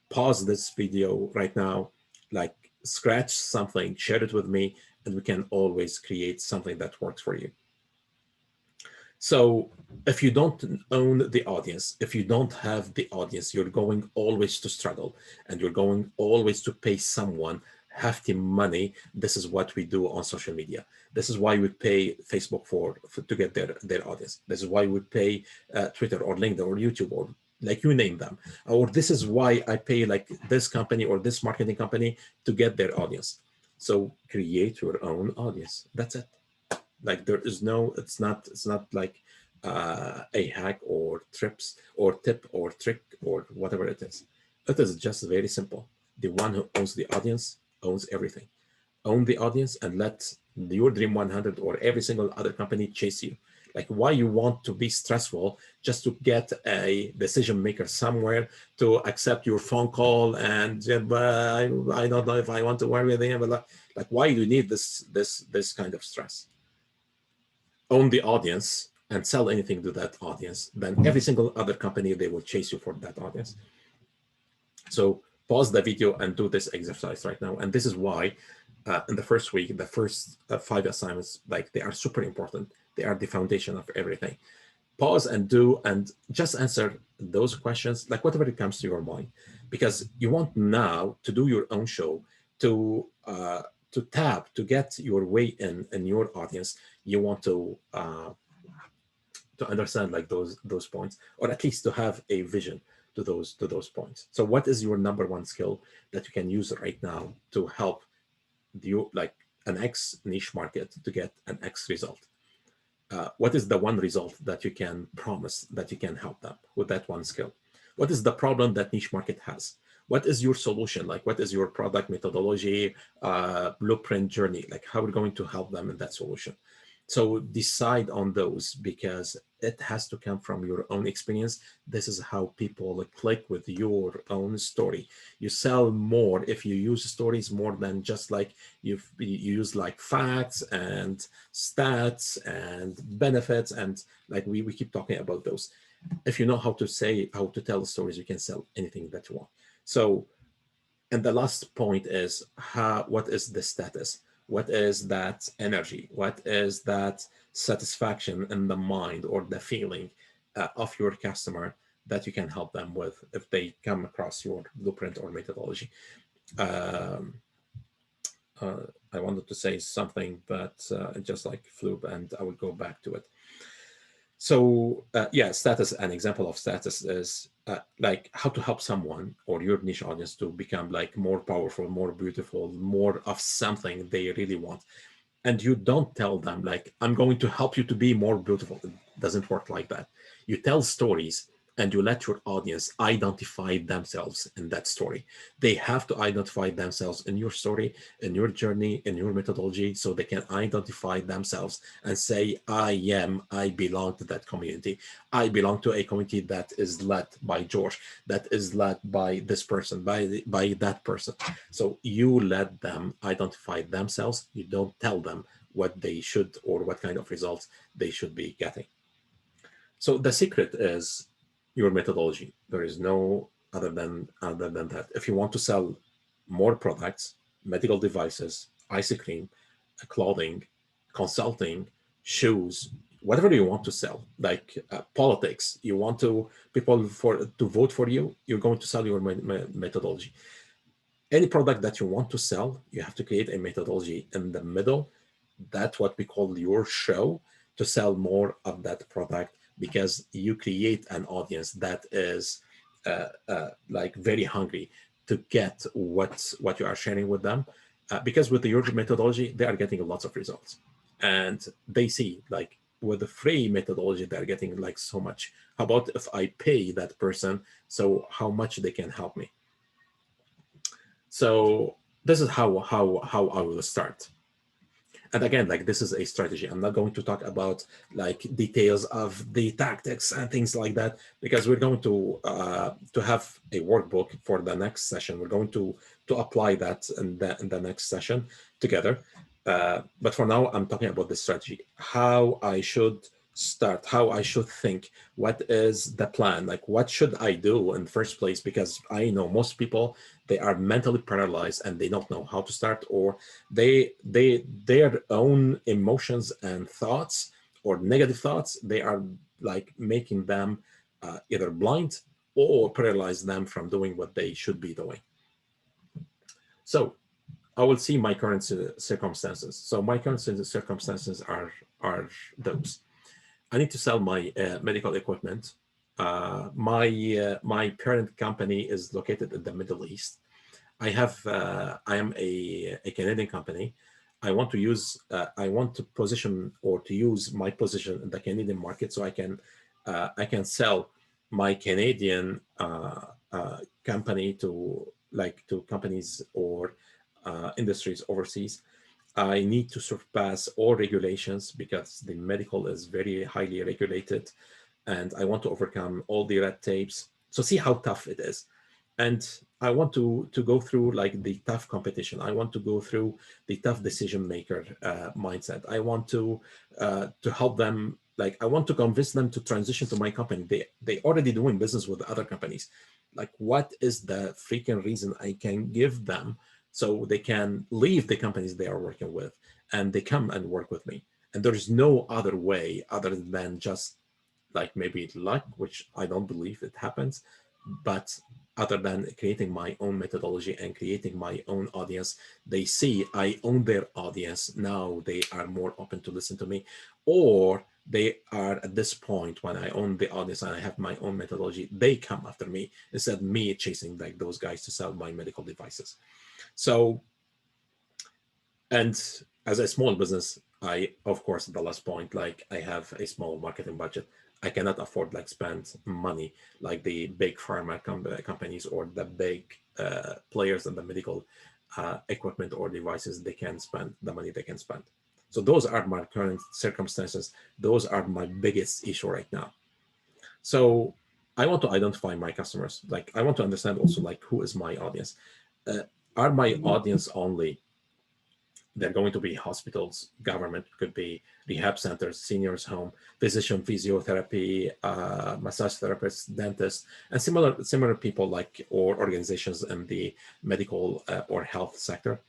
pause this video right now, like scratch something, share it with me, and we can always create something that works for you. So if you don't own the audience, if you don't have the audience, you're going always to struggle, and you're going always to pay someone hefty money. This is what we do on social media. This is why we pay Facebook for to get their audience. This is why we pay Twitter or LinkedIn or YouTube or like you name them. Or this is why I pay like this company or this marketing company to get their audience. So create your own audience. That's it. Like there is no, it's not like a hack or trips or tip or trick or whatever it is. It is just very simple. The one who owns the audience owns everything. Own the audience and let your Dream 100 or every single other company chase you. Like why you want to be stressful just to get a decision maker somewhere to accept your phone call and I don't know if I want to work with him, but like why do you need this kind of stress? Own the audience and sell anything to that audience, then every single other company, they will chase you for that audience. So pause the video and do this exercise right now. And this is why in the first week, the first 5 assignments, like they are super important. They are the foundation of everything. Pause and do, and just answer those questions, like whatever it comes to your mind, because you want now to do your own show, to tap, to get your way in your audience. You want to understand like those points, or at least to have a vision to those points. So what is your number one skill that you can use right now to help you like an X niche market to get an X result? What is the one result that you can promise that you can help them with that one skill? What is the problem that niche market has? What is your solution? Like, what is your product methodology, blueprint journey? Like, how we're going to help them in that solution? So decide on those, because it has to come from your own experience. This is how people click with your own story. You sell more if you use stories more than just like you use like facts and stats and benefits. And like we keep talking about those. If you know how to tell stories, you can sell anything that you want. So, and the last point is what is the status? What is that energy? What is that satisfaction in the mind or the feeling of your customer that you can help them with if they come across your blueprint or methodology? Um, I wanted to say something, but it just like flew, and I will go back to it. So yeah, status, an example of status is like how to help someone or your niche audience to become like more powerful, more beautiful, more of something they really want. And you don't tell them like, I'm going to help you to be more beautiful. It doesn't work like that. You tell stories and you let your audience identify themselves in that story. They have to identify themselves in your story, in your journey, in your methodology, so they can identify themselves and say, I belong to that community. I belong to a community that is led by George, that is led by this person, by that person. So you let them identify themselves. You don't tell them what they should or what kind of results they should be getting. So the secret is your methodology. There is no other than that. If you want to sell more products, medical devices, ice cream, clothing, consulting, shoes, whatever you want to sell, like politics, you want to people to vote for you, you're going to sell your methodology. Any product that you want to sell, you have to create a methodology in the middle. That's what we call your show, to sell more of that product, because you create an audience that is like very hungry to get what you are sharing with them. Because with your methodology, they are getting lots of results, and they see like with the free methodology they're getting like so much. How about if I pay that person, so how much they can help me? So this is how I will start. And again, like this is a strategy. I'm not going to talk about like details of the tactics and things like that, because we're going to have a workbook for the next session. We're going to apply that in the next session together. But for now, I'm talking about the strategy, how I should start, how I should think, what is the plan, like what should I do in the first place, because I know most people, they are mentally paralyzed and they don't know how to start, or their own emotions and thoughts or negative thoughts, they are like making them either blind or paralyze them from doing what they should be doing. So I will see my current circumstances. So my current circumstances are those. I need to sell my medical equipment. My parent company is located in the Middle East. I am a Canadian company. I want to position or to use my position in the Canadian market, so I can sell my Canadian company to companies or industries overseas. I need to surpass all regulations because the medical is very highly regulated, and I want to overcome all the red tapes. So see how tough it is. And I want to go through like the tough competition. I want to go through the tough decision maker mindset. I want to help them. Like I want to convince them to transition to my company. They already doing business with other companies. Like what is the freaking reason I can give them so they can leave the companies they are working with and they come and work with me? And there is no other way other than just like maybe luck, which I don't believe it happens, but other than creating my own methodology and creating my own audience. They see I own their audience. Now they are more open to listen to me, or they are at this point when I own the audience and I have my own methodology, they come after me instead of me chasing like those guys to sell my medical devices. So, and as a small business, I, of course, the last point, like I have a small marketing budget. I cannot afford like spend money like the big pharma companies or the big players in the medical equipment or devices. They can spend the money they can spend. So those are my current circumstances. Those are my biggest issue right now. So I want to identify my customers. Like I want to understand also like who is my audience. Are my audience only, they're going to be hospitals, government, could be rehab centers, seniors home, physician, physiotherapy, massage therapists, dentists, and similar people like or organizations in the medical or health sector.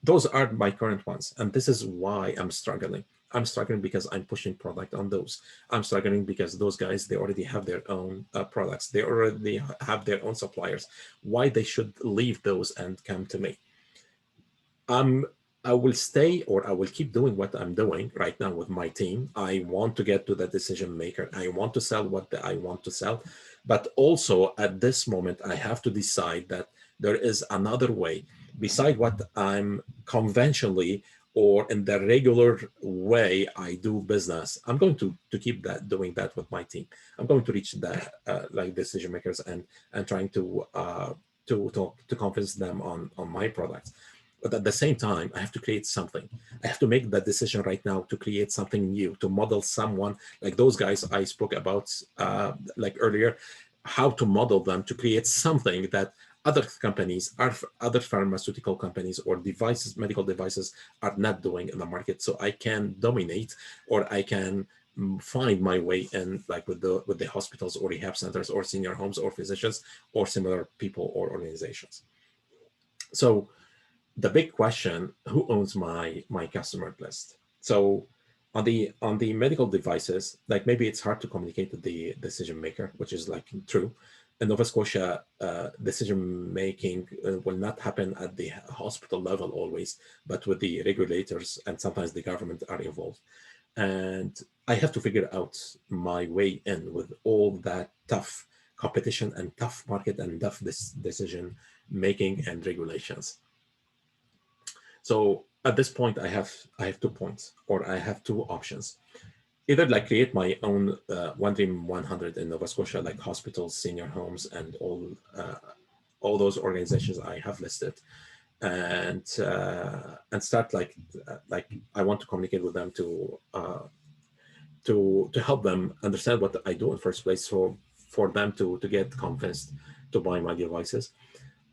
Those are my current ones, and this is why I'm struggling. I'm struggling because I'm pushing product on those. I'm struggling because those guys, they already have their own products. They already have their own suppliers. Why they should leave those and come to me? I will stay or I will keep doing what I'm doing right now with my team. I want to get to the decision maker. I want to sell what I want to sell. But also at this moment, I have to decide that there is another way beside what I'm conventionally or in the regular way I do business, I'm going to keep doing that with my team. I'm going to reach the like decision makers and trying to convince them on my products. But at the same time, I have to create something. I have to make that decision right now to create something new, to model someone like those guys I spoke about like earlier, how to model them to create something that other companies, other pharmaceutical companies or devices, medical devices are not doing in the market. So I can dominate, or I can find my way in, like with the hospitals or rehab centers or senior homes or physicians or similar people or organizations. So the big question, who owns my customer list? So on the medical devices, like maybe it's hard to communicate with the decision maker, which is like true. In Nova Scotia, decision making will not happen at the hospital level always, but with the regulators and sometimes the government are involved. And I have to figure out my way in with all that tough competition and tough market and tough decision making and regulations. So at this point, I have 2 points, or I have two options. Either like create my own One Dream 100 in Nova Scotia, like hospitals, senior homes, and all those organizations I have listed, and start like I want to communicate with them to help them understand what I do in first place, so for them to get convinced to buy my devices.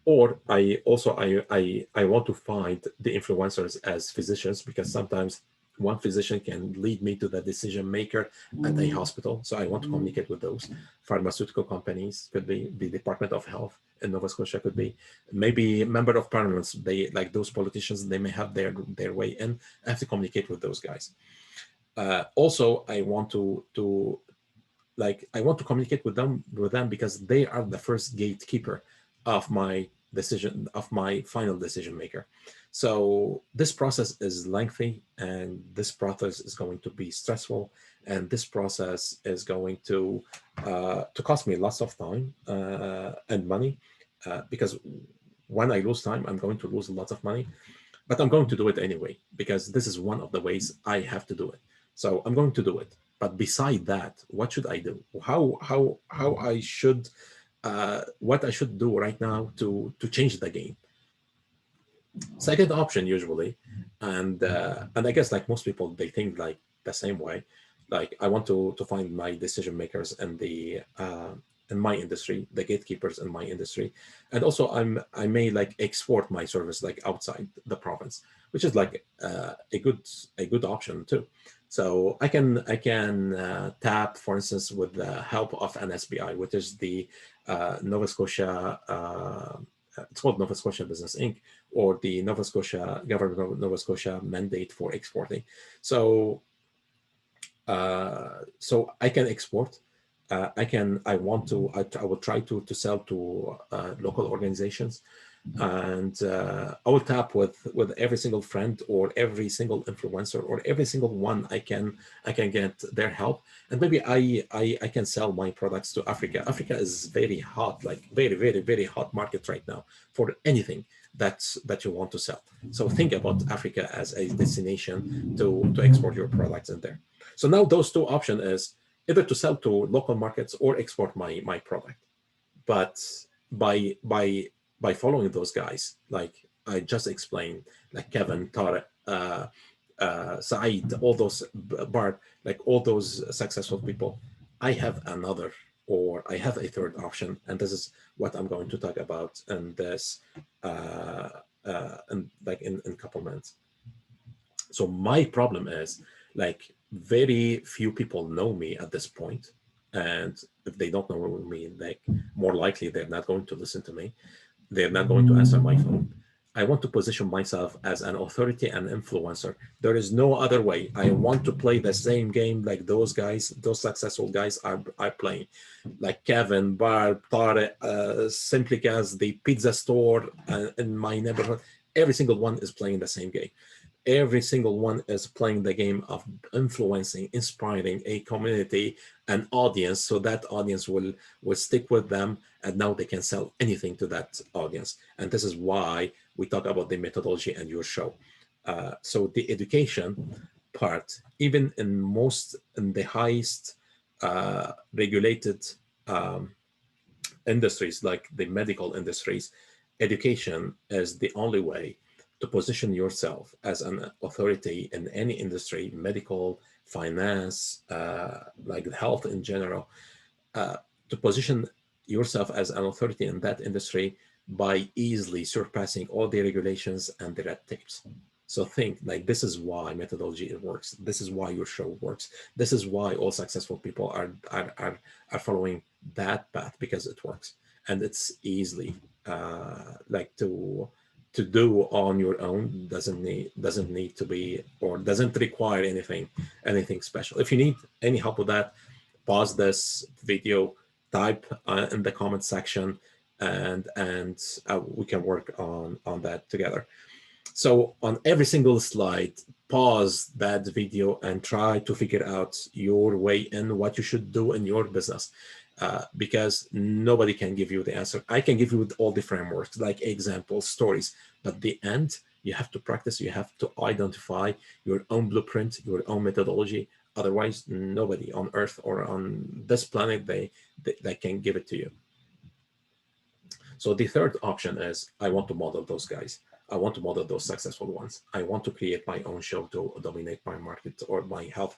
Or I want to find the influencers as physicians, because sometimes one physician can lead me to the decision maker at a hospital. So I want to communicate with those pharmaceutical companies, could be the Department of Health in Nova Scotia, could be maybe member of parliaments. They, like those politicians, they may have their way in. I have to communicate with those guys. Also, I want to communicate with them because they are the first gatekeeper of my decision, of my final decision maker. So this process is lengthy, and this process is going to be stressful, and this process is going to cost me lots of time and money, because when I lose time, I'm going to lose lots of money, but I'm going to do it anyway, because this is one of the ways I have to do it. So I'm going to do it. But beside that, what should I do? How I should what I should do right now to change the game? Second option usually, and I guess like most people, they think like the same way. Like I want to find my decision makers in my industry, the gatekeepers in my industry, and also I may like export my service like outside the province, which is like a good option too. So I can tap, for instance, with the help of an SBI, which is the Nova Scotia. It's called Nova Scotia Business Inc., or the Nova Scotia government of Nova Scotia mandate for exporting. So so I can export. I will try to sell to local organizations, and I will tap with every single friend or every single influencer or every single one I can get their help, and maybe I can sell my products to Africa. Africa is very hot, like very very very hot market right now for anything that you want to sell. So think about Africa as a destination to export your products in there. So now those two options is either to sell to local markets or export my product. But by following those guys, like I just explained, like Kevin, Tarek, Saeed, all those, Bart, like all those successful people, I have another, or I have a third option, and this is what I'm going to talk about in this, and like in a couple minutes. So my problem is like very few people know me at this point, and if they don't know me, like more likely they're not going to listen to me. They're not going to answer my phone. I want to position myself as an authority and influencer. There is no other way. I want to play the same game like those guys, those successful guys are playing, like Kevin, Barb, Tare, simply as the pizza store in my neighborhood. Every single one is playing the same game. Every single one is playing the game of influencing, inspiring a community, an audience, so that audience will stick with them, and now they can sell anything to that audience. And this is why we talk about the methodology and your show. So the education part, even in the highest regulated industries like the medical industries, education is the only way to position yourself as an authority in any industry, medical, finance, like health in general, uh, to position yourself as an authority in that industry by easily surpassing all the regulations and the red tapes. So think like this is why methodology works. This is why your show works. This is why all successful people are following that path because it works and it's easily like to do on your own. Doesn't need to be or doesn't require anything special. If you need any help with that, pause this video, type in the comment section, and we can work on that together. So on every single slide, pause that video and try to figure out your way in, what you should do in your business. Because nobody can give you the answer. I can give you all the frameworks, like examples, stories, but the end, you have to practice, you have to identify your own blueprint, your own methodology. Otherwise, nobody on earth or on this planet, they can give it to you. So the third option is I want to model those guys. I want to model those successful ones. I want to create my own show to dominate my market or my health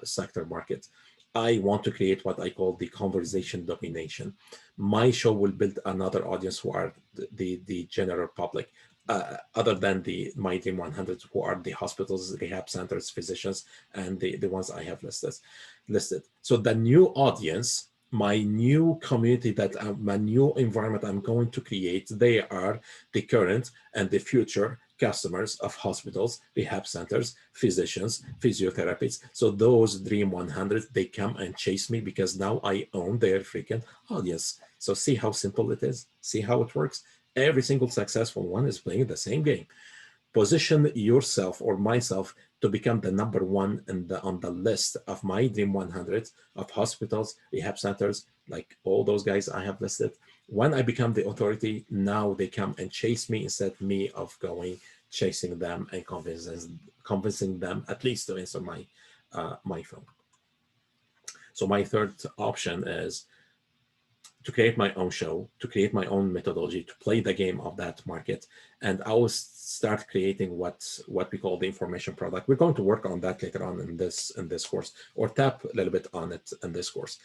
sector market. I want to create what I call the conversation domination. My show will build another audience who are the general public, other than my Dream 100, who are the hospitals, rehab centers, physicians, and the ones I have listed. So the new audience, my new community, my new environment I'm going to create, they are the current and the future customers of hospitals, rehab centers, physicians, physiotherapists. So those Dream 100, they come and chase me because now I own their freaking audience. So see how simple it is? See how it works? Every single successful one is playing the same game. Position yourself or myself to become the number one on the list of my Dream 100 of hospitals, rehab centers, like all those guys I have listed. When I become the authority, now they come and chase me instead of me of going chasing them and convincing them at least to answer my phone. So my third option is to create my own show, to create my own methodology, to play the game of that market. And I will start creating what we call the information product. We're going to work on that later on in this course, or tap a little bit on it in this course.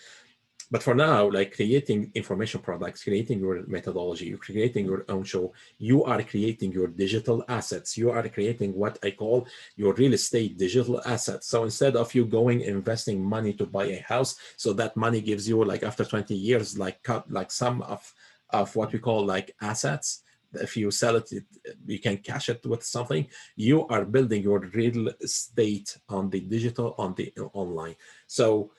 But for now, like creating information products, creating your methodology, you're creating your own show, you are creating your digital assets. You are creating what I call your real estate digital assets. So instead of you going investing money to buy a house, so that money gives you like after 20 years, like some of what we call like assets. If you sell it, you can cash it with something. You are building your real estate on the digital, on the online. So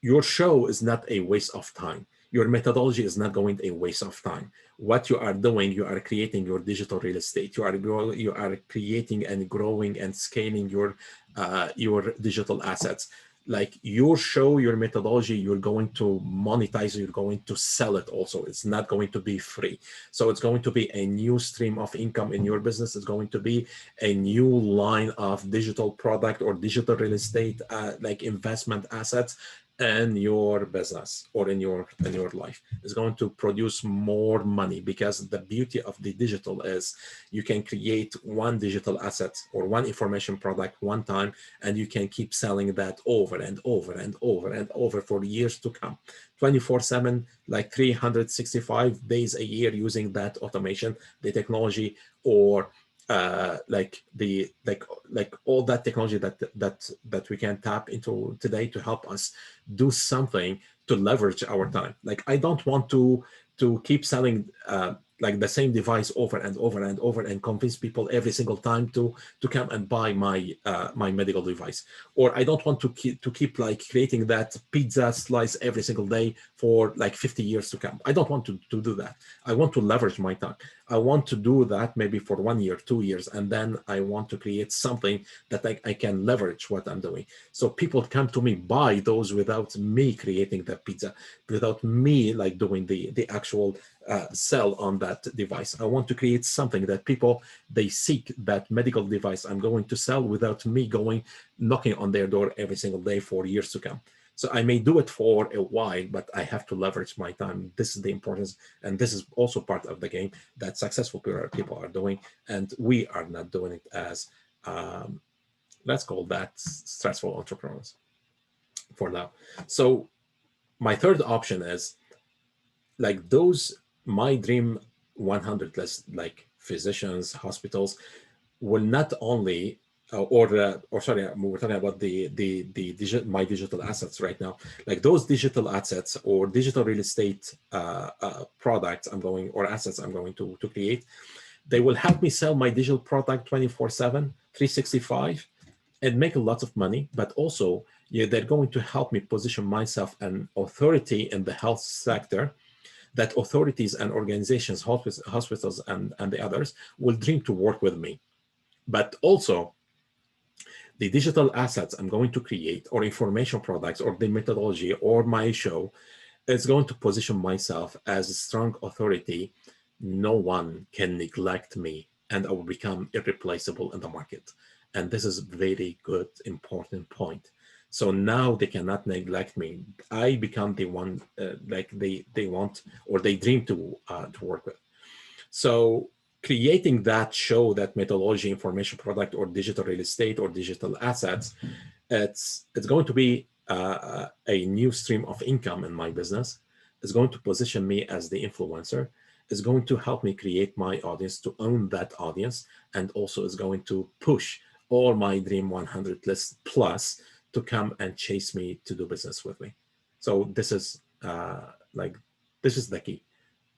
your show is not a waste of time. Your methodology is not going a waste of time. What you are doing, you are creating your digital real estate. You are creating and growing and scaling your digital assets. Like your show, your methodology, you're going to monetize, you're going to sell it also. It's not going to be free. So it's going to be a new stream of income in your business. It's going to be a new line of digital product or digital real estate, like investment assets in your business or in your life. Is going to produce more money, because the beauty of the digital is you can create one digital asset or one information product one time, and you can keep selling that over and over and over and over for years to come, 24/7, like 365 days a year, using that automation, the technology, or like all that technology that we can tap into today to help us do something to leverage our time. Like I don't want to keep selling like the same device over and over and over and convince people every single time to come and buy my my medical device. Or I don't want to keep like creating that pizza slice every single day for like 50 years to come. I don't want to do that. I want to leverage my time. I want to do that maybe for 1 year, 2 years, and then I want to create something that I can leverage what I'm doing. So people come to me, buy those without me creating the pizza, without me like doing the actual sell on that device. I want to create something that people, they seek that medical device I'm going to sell without me going knocking on their door every single day for years to come. So I may do it for a while, but I have to leverage my time. This is the importance. And this is also part of the game that successful people are doing. And we are not doing it as, let's call that stressful entrepreneurs for now. So my third option is like those, my dream 100 list, like physicians, hospitals, will not only or sorry, we're talking about my digital assets right now. Like those digital assets or digital real estate products I'm going, or assets I'm going to create, they will help me sell my digital product 24/7, 365, and make a lot of money. But also, yeah, they're going to help me position myself an authority in the health sector, that authorities and organizations, hospitals and the others will dream to work with me. But also, the digital assets I'm going to create, or information products, or the methodology, or my show, is going to position myself as a strong authority. No one can neglect me, and I will become irreplaceable in the market. And this is very good, important point. So now they cannot neglect me. I become the one like they want, or they dream to work with. So creating that show, that methodology, information product, or digital real estate, or digital assets, it's going to be a new stream of income in my business. It's going to position me as the influencer. It's going to help me create my audience, to own that audience, and also is going to push all my dream 100 list plus to come and chase me to do business with me. So this is this is the key.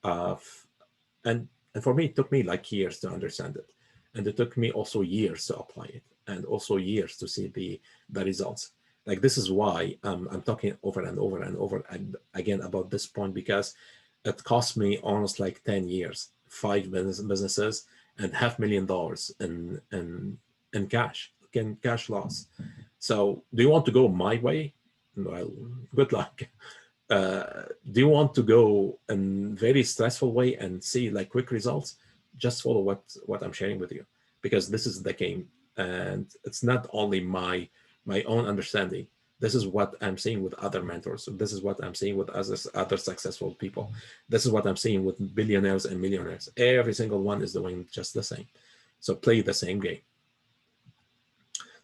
And for me, it took me like years to understand it, and it took me also years to apply it, and also years to see the results. Like this is why I'm talking over and over and over and again about this point, because it cost me almost like 10 years, 5 businesses, and $500,000 in cash loss. So do you want to go my way? Well, good luck. Do you want to go in very stressful way and see like quick results? Just follow what I'm sharing with you, because this is the game, and it's not only my own understanding. This is what I'm seeing with other mentors. This is what I'm seeing with other successful people. This is what I'm seeing with billionaires and millionaires. Every single one is doing just the same. So play the same game.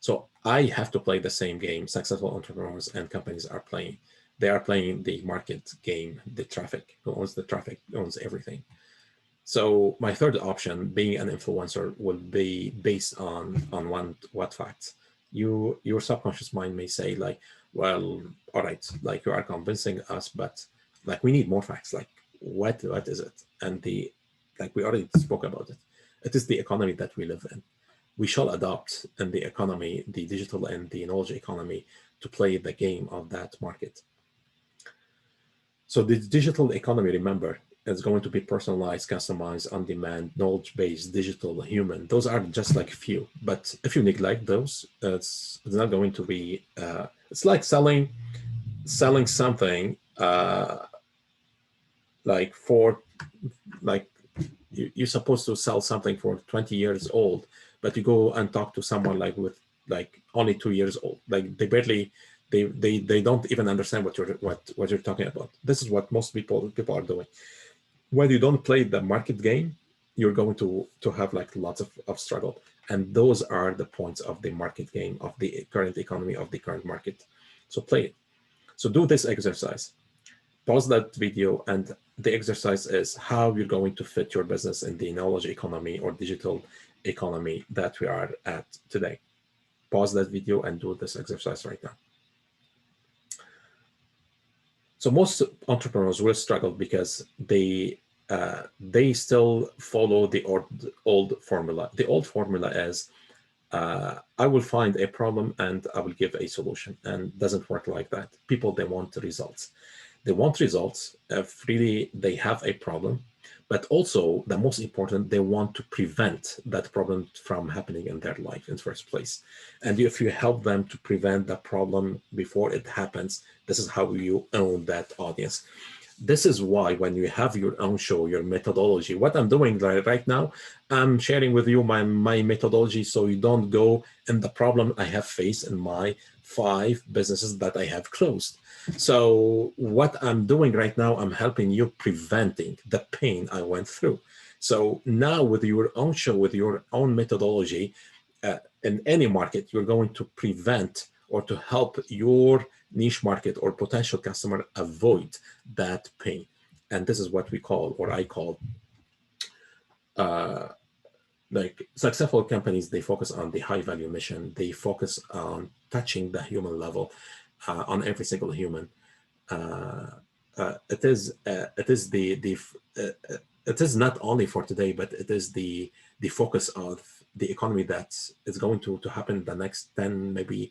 So I have to play the same game successful entrepreneurs and companies are playing. They are playing the market game, the traffic. Who owns the traffic owns everything. So my third option, being an influencer, will be based on what facts. Your subconscious mind may say like, well, all right, like you are convincing us, but like we need more facts. Like what is it? And like we already spoke about it. It is the economy that we live in. We shall adopt in the economy, the digital and the knowledge economy, to play the game of that market. So the digital economy, remember, is going to be personalized, customized, on-demand, knowledge-based, digital, human. Those are just like few. But if you neglect those, it's not going to be. It's like selling something like for like you're supposed to sell something for 20 years old, but you go and talk to someone like with like only 2 years old. Like they barely. They don't even understand what you're talking about. This is what most people are doing. When you don't play the market game, you're going to have like lots of struggle. And those are the points of the market game, of the current economy, of the current market. So play it. So do this exercise. Pause that video, and the exercise is how you're going to fit your business in the knowledge economy or digital economy that we are at today. Pause that video and do this exercise right now. So most entrepreneurs will struggle because they still follow the old formula. The old formula is I will find a problem and I will give a solution, and it doesn't work like that. People, they want results. They want results if really they have a problem, but also the most important, they want to prevent that problem from happening in their life in the first place. And if you help them to prevent the problem before it happens, this is how you own that audience. This is why when you have your own show, your methodology, what I'm doing right now, I'm sharing with you my methodology so you don't go in the problem I have faced in my 5 businesses that I have closed. So what I'm doing right now, I'm helping you preventing the pain I went through. So now with your own show, with your own methodology, in any market, you're going to prevent or to help your niche market or potential customer avoid that pain. And this is what we call, or I call, like successful companies, they focus on the high value mission. They focus on touching the human level, on every single human. It is it is not only for today, but it is the focus of the economy that is going to happen in the next 10, maybe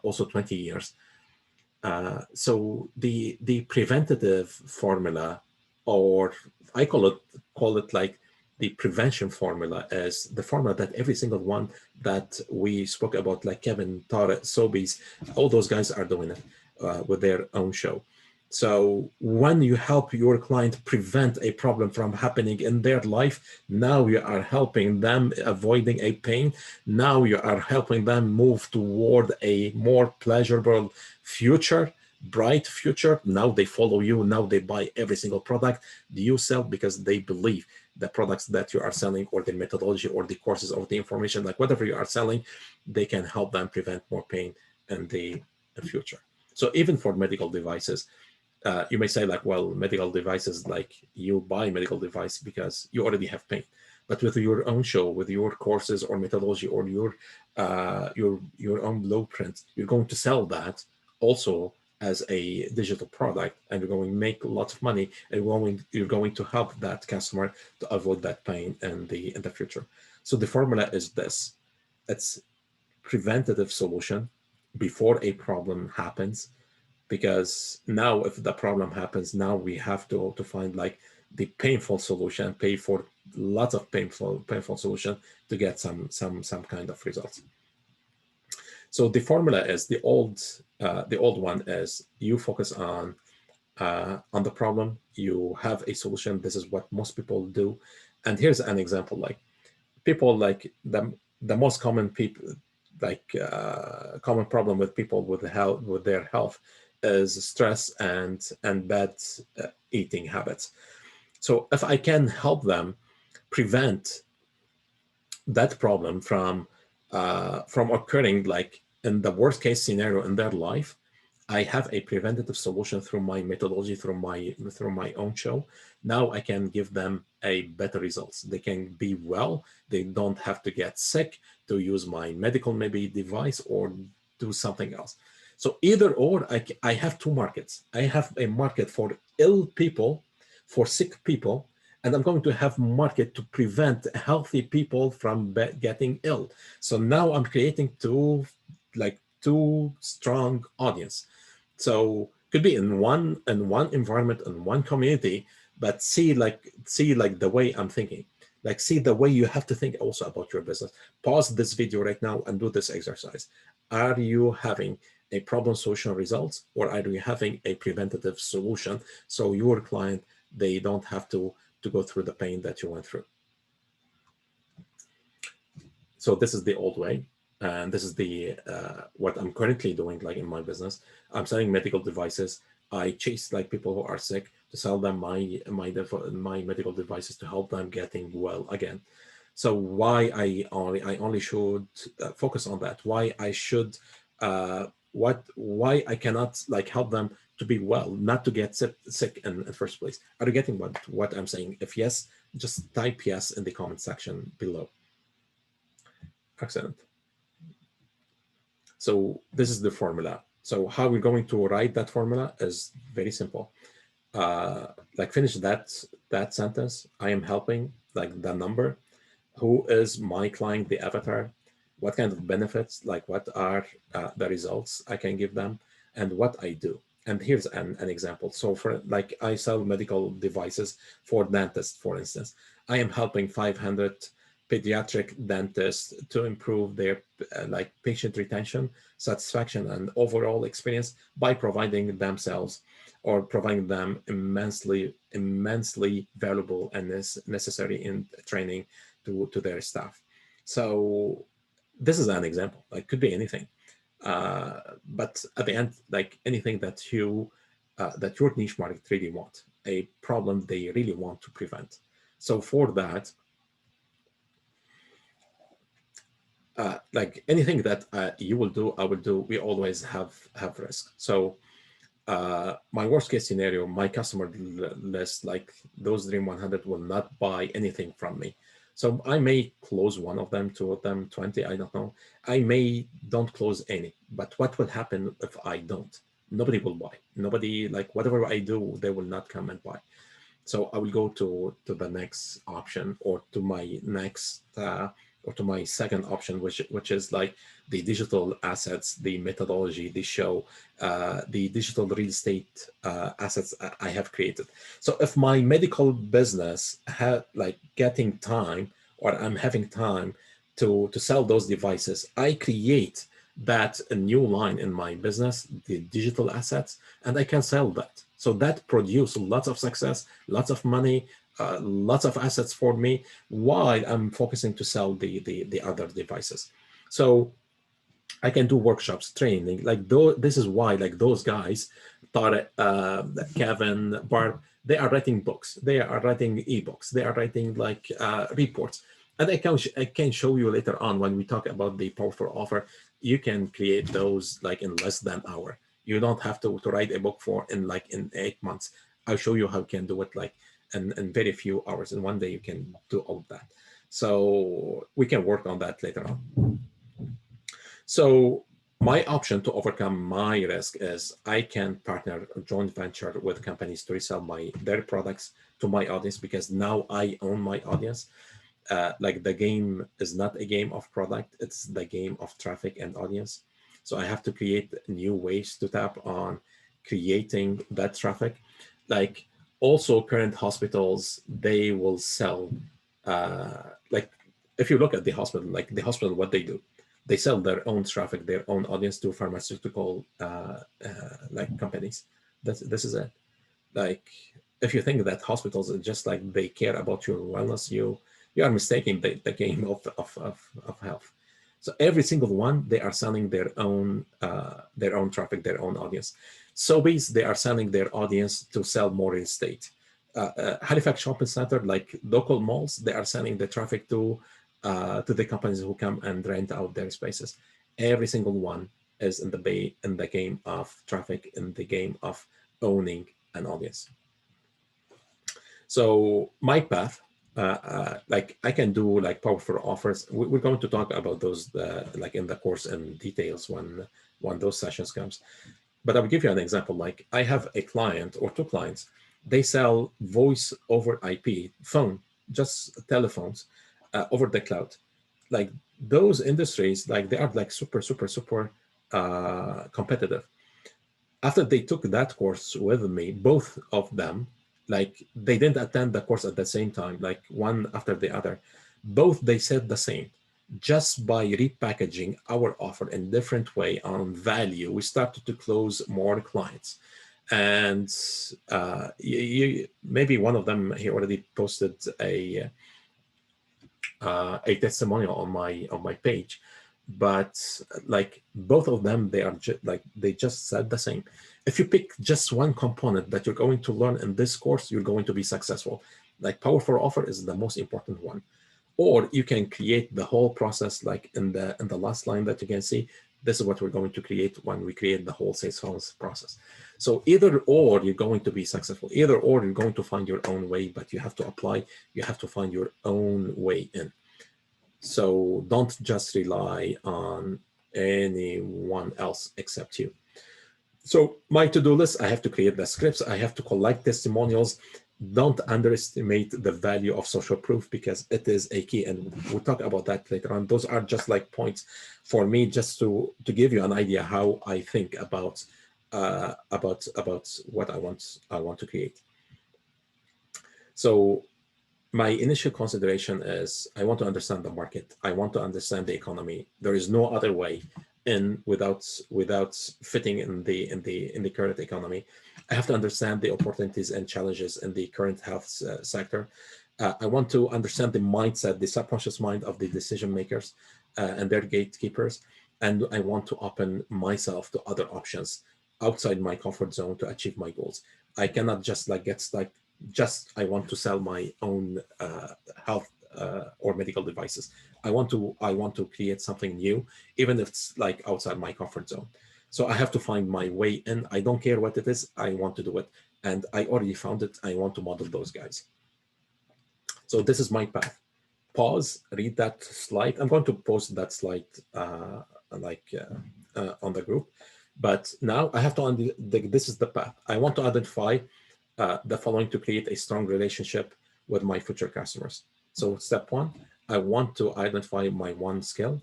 also 20 years. So the preventative formula, or I call it like the prevention formula, is the formula that every single one that we spoke about, like Kevin, Tarek, Sobeys, all those guys are doing it with their own show. So when you help your client prevent a problem from happening in their life, now you are helping them avoiding a pain. Now you are helping them move toward a more pleasurable future, bright future. Now they follow you. Now they buy every single product you sell because they believe the products that you are selling, or the methodology, or the courses, or the information, like whatever you are selling, they can help them prevent more pain in the future. So even for medical devices, you may say like, well, medical devices, like you buy medical device because you already have pain. But with your own show, with your courses or methodology, or your own blueprint, you're going to sell that also as a digital product, and you're going to make lots of money, and you're going to help that customer to avoid that pain in the future. So the formula is this: it's preventative solution before a problem happens, because now if the problem happens, now we have to find like the painful solution, pay for lots of painful solution to get some kind of results. So the formula is the old one is you focus on the problem, you have a solution. This is what most people do. And here's an example: like people, like the most common people, like common problem with people with health, with their health, is stress and bad eating habits. So if I can help them prevent that problem from occurring, like in the worst case scenario in their life, I have a preventative solution through my methodology, through my own show. Now I can give them a better results. They can be well. They don't have to get sick to use my medical maybe device or do something else. So either or, I have two markets. I have a market for ill people, for sick people, and I'm going to have market to prevent healthy people from getting ill. So now I'm creating two strong audience. So could be in one environment, in one community, but see the way I'm thinking. Like see the way you have to think also about your business. Pause this video right now and do this exercise. Are you having a problem solution results, or are you having a preventative solution so your client, they don't have to go through the pain that you went through? So this is the old way, and this is the what I'm currently doing, like in my business. I'm selling medical devices. I chase like people who are sick to sell them my medical devices to help them getting well again. So why I only should focus on that? Why I should why I cannot like help them to be well, not to get sick in the first place? Are you getting what I'm saying? If yes, just type yes in the comment section below. Excellent. So this is the formula. So how we're going to write that formula is very simple. Like finish that sentence. I am helping, like the number. Who is my client, the avatar? What kind of benefits, like what are the results I can give them, and what I do. And here's an example. So for like I sell medical devices for dentists, for instance. I am helping 500 pediatric dentists to improve their like patient retention, satisfaction, and overall experience by providing themselves or providing them immensely valuable and necessary in training to their staff. So this is an example. Like, could be anything, but at the end, like anything that that your niche market really want, a problem they really want to prevent. So for that, like anything that you will do, I will do. We always have risk. So my worst case scenario, my customer list, like those Dream 100 will not buy anything from me. So I may close one of them, two of them, 20, I don't know. I may don't close any, but what will happen if I don't? Nobody will buy. Nobody, like whatever I do, they will not come and buy. So I will go to the next option, or to my next or to my second option, which is like the digital assets, the methodology, the show, the digital real estate assets I have created. So if my medical business had like getting time, or I'm having time to sell those devices, I create that a new line in my business, the digital assets, and I can sell that. So that produce lots of success, lots of money, lots of assets for me, while I'm focusing to sell the other devices. So I can do workshops, training, like this is why like those guys, Tarek, Kevin, Barb, they are writing books, they are writing ebooks, they are writing like reports. And I can show you later on when we talk about the powerful offer. You can create those like in less than an hour. You don't have to write a book in 8 months. I'll show you how you can do it like in very few hours. In one day, you can do all of that. So we can work on that later on. So my option to overcome my risk is I can partner a joint venture with companies to resell their products to my audience, because now I own my audience. Like the game is not a game of product, it's the game of traffic and audience. So I have to create new ways to tap on creating that traffic. Like also current hospitals, they will sell, like if you look at the hospital, like the hospital, what they do, they sell their own traffic, their own audience to pharmaceutical like companies. This is it. Like if you think that hospitals are just like they care about your wellness, you are mistaking the game of health. So every single one, they are selling their own traffic, their own audience. Sobeys, they are selling their audience to sell more real estate. Halifax Shopping Center, like local malls, they are selling the traffic to the companies who come and rent out their spaces. Every single one is in the game of traffic, in the game of owning an audience. So my path, like I can do like powerful offers. We're going to talk about those like in the course in details when those sessions comes. But I'll give you an example. Like I have a client or two clients. They sell voice over IP phone, just telephones over the cloud. Like those industries, like they are like super competitive. After they took that course with me, both of them, like they didn't attend the course at the same time, like one after the other. Both they said the same. Just by repackaging our offer in different way on value, we started to close more clients. And maybe one of them, he already posted a testimonial on my page, but like both of them, they are like they just said the same. If you pick just one component that you're going to learn in this course, you're going to be successful. Like powerful offer is the most important one. Or you can create the whole process, like in the last line that you can see. This is what we're going to create when we create the whole sales funnels process. So either or, you're going to be successful. Either or, you're going to find your own way, but you have to apply. You have to find your own way in. So don't just rely on anyone else except you. So my to-do list, I have to create the scripts. I have to collect testimonials. Don't underestimate the value of social proof, because it is a key. And we'll talk about that later on. Those are just like points for me, just to give you an idea how I think about what I want to create. So my initial consideration is I want to understand the market. I want to understand the economy. There is no other way in without fitting in the current economy. I have to understand the opportunities and challenges in the current health sector. I want to understand the mindset, the subconscious mind of the decision makers and their gatekeepers. And I want to open myself to other options outside my comfort zone to achieve my goals. I cannot just like get stuck. Just I want to sell my own health or medical devices. I want to create something new, even if it's like outside my comfort zone. So I have to find my way in. I don't care what it is. I want to do it, and I already found it. I want to model those guys. So this is my path. Pause. Read that slide. I'm going to post that slide on the group. But now I have to, this is the path. I want to identify the following to create a strong relationship with my future customers. So step one, I want to identify my one skill,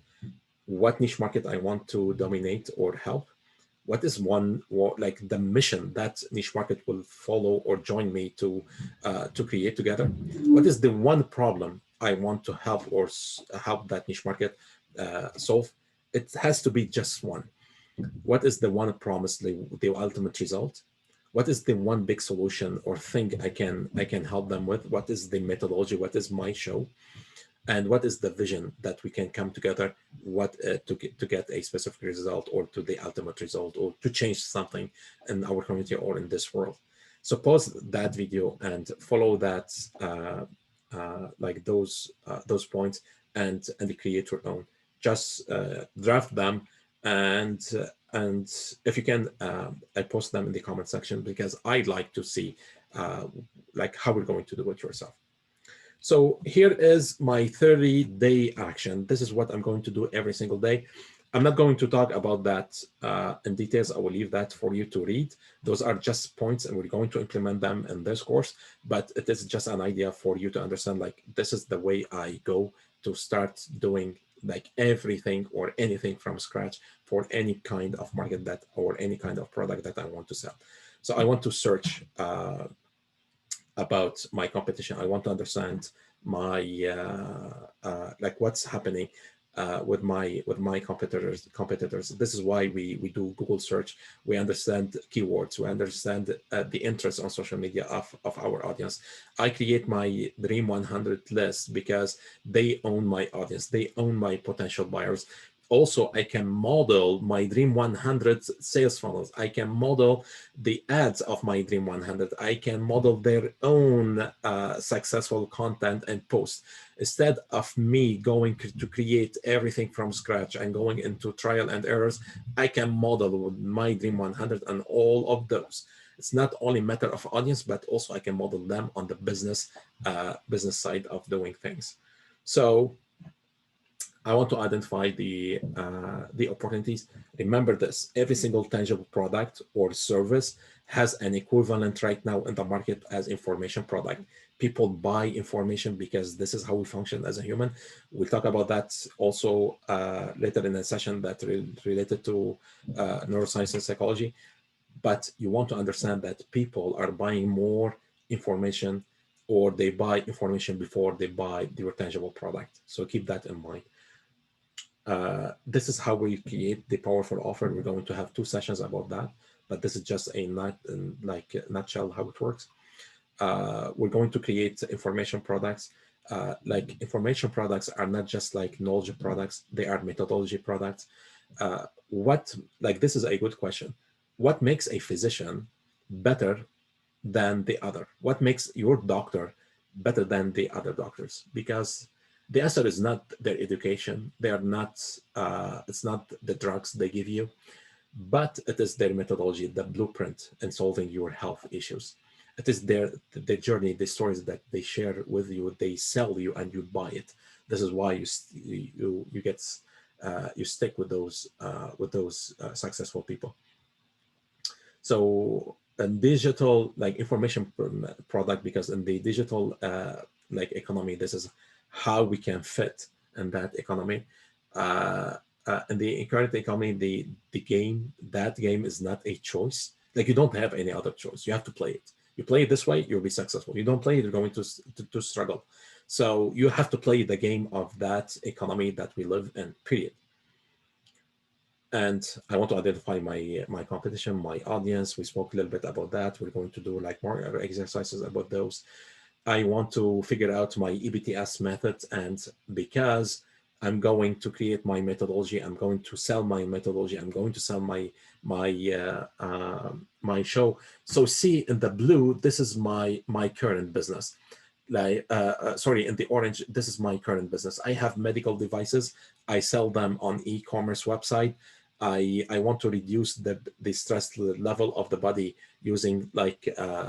what niche market I want to dominate or help. What is one, like the mission that niche market will follow or join me to create together? What is the one problem I want to help or help that niche market solve? It has to be just one. What is the one promise, the ultimate result? What is the one big solution or thing I can help them with? What is the methodology? What is my show? And what is the vision that we can come together to get a specific result or to the ultimate result or to change something in our community or in this world? So pause that video and follow that like those points and create your own. Just draft them and if you can, I post them in the comment section because I'd like to see like how we're going to do it yourself. So here is my 30-day action. This is what I'm going to do every single day. I'm not going to talk about that in details. I will leave that for you to read. Those are just points and we're going to implement them in this course, but it is just an idea for you to understand, like, this is the way I go to start doing like everything or anything from scratch for any kind of market that or any kind of product that I want to sell. So I want to search about my competition. I want to understand my like what's happening with my competitors. This is why we do Google search. We understand keywords. We understand the interest on social media of our audience. I create my Dream 100 list because they own my audience. They own my potential buyers. Also, I can model my Dream 100 sales funnels. I can model the ads of my Dream 100. I can model their own successful content and posts. Instead of me going to create everything from scratch and going into trial and errors, I can model with my Dream 100 and all of those. It's not only a matter of audience, but also I can model them on the business side of doing things. So I want to identify the opportunities. Remember this: every single tangible product or service has an equivalent right now in the market as information product. People buy information because this is how we function as a human. We'll talk about that also later in a session that related to neuroscience and psychology. But you want to understand that people are buying more information, or they buy information before they buy your tangible product. So keep that in mind. This is how we create the powerful offer. We're going to have 2 sessions about that, but this is just a nutshell how it works. We're going to create information products. Like information products are not just like knowledge products; they are methodology products. This is a good question. What makes a physician better than the other? What makes your doctor better than the other doctors? Because the answer is not their education. They are not, it's not the drugs they give you, but it is their methodology, the blueprint in solving your health issues. It is their journey, the stories that they share with you, they sell you and you buy it. This is why you stick with those successful people. So a digital like information product, because in the digital like economy, this is how we can fit in that economy. In the current economy, the game is not a choice. Like, you don't have any other choice. You have to play it. You play it this way, you'll be successful. You don't play it, you're going to struggle. So you have to play the game of that economy that we live in, period. And I want to identify my competition, my audience. We spoke a little bit about that. We're going to do like more exercises about those. I want to figure out my EBTS method, and because I'm going to create my methodology, I'm going to sell my methodology, I'm going to sell my show. So see in the blue, this is my current business. Like sorry, in the orange, this is my current business. I have medical devices. I sell them on e-commerce website. I want to reduce the stress level of the body using like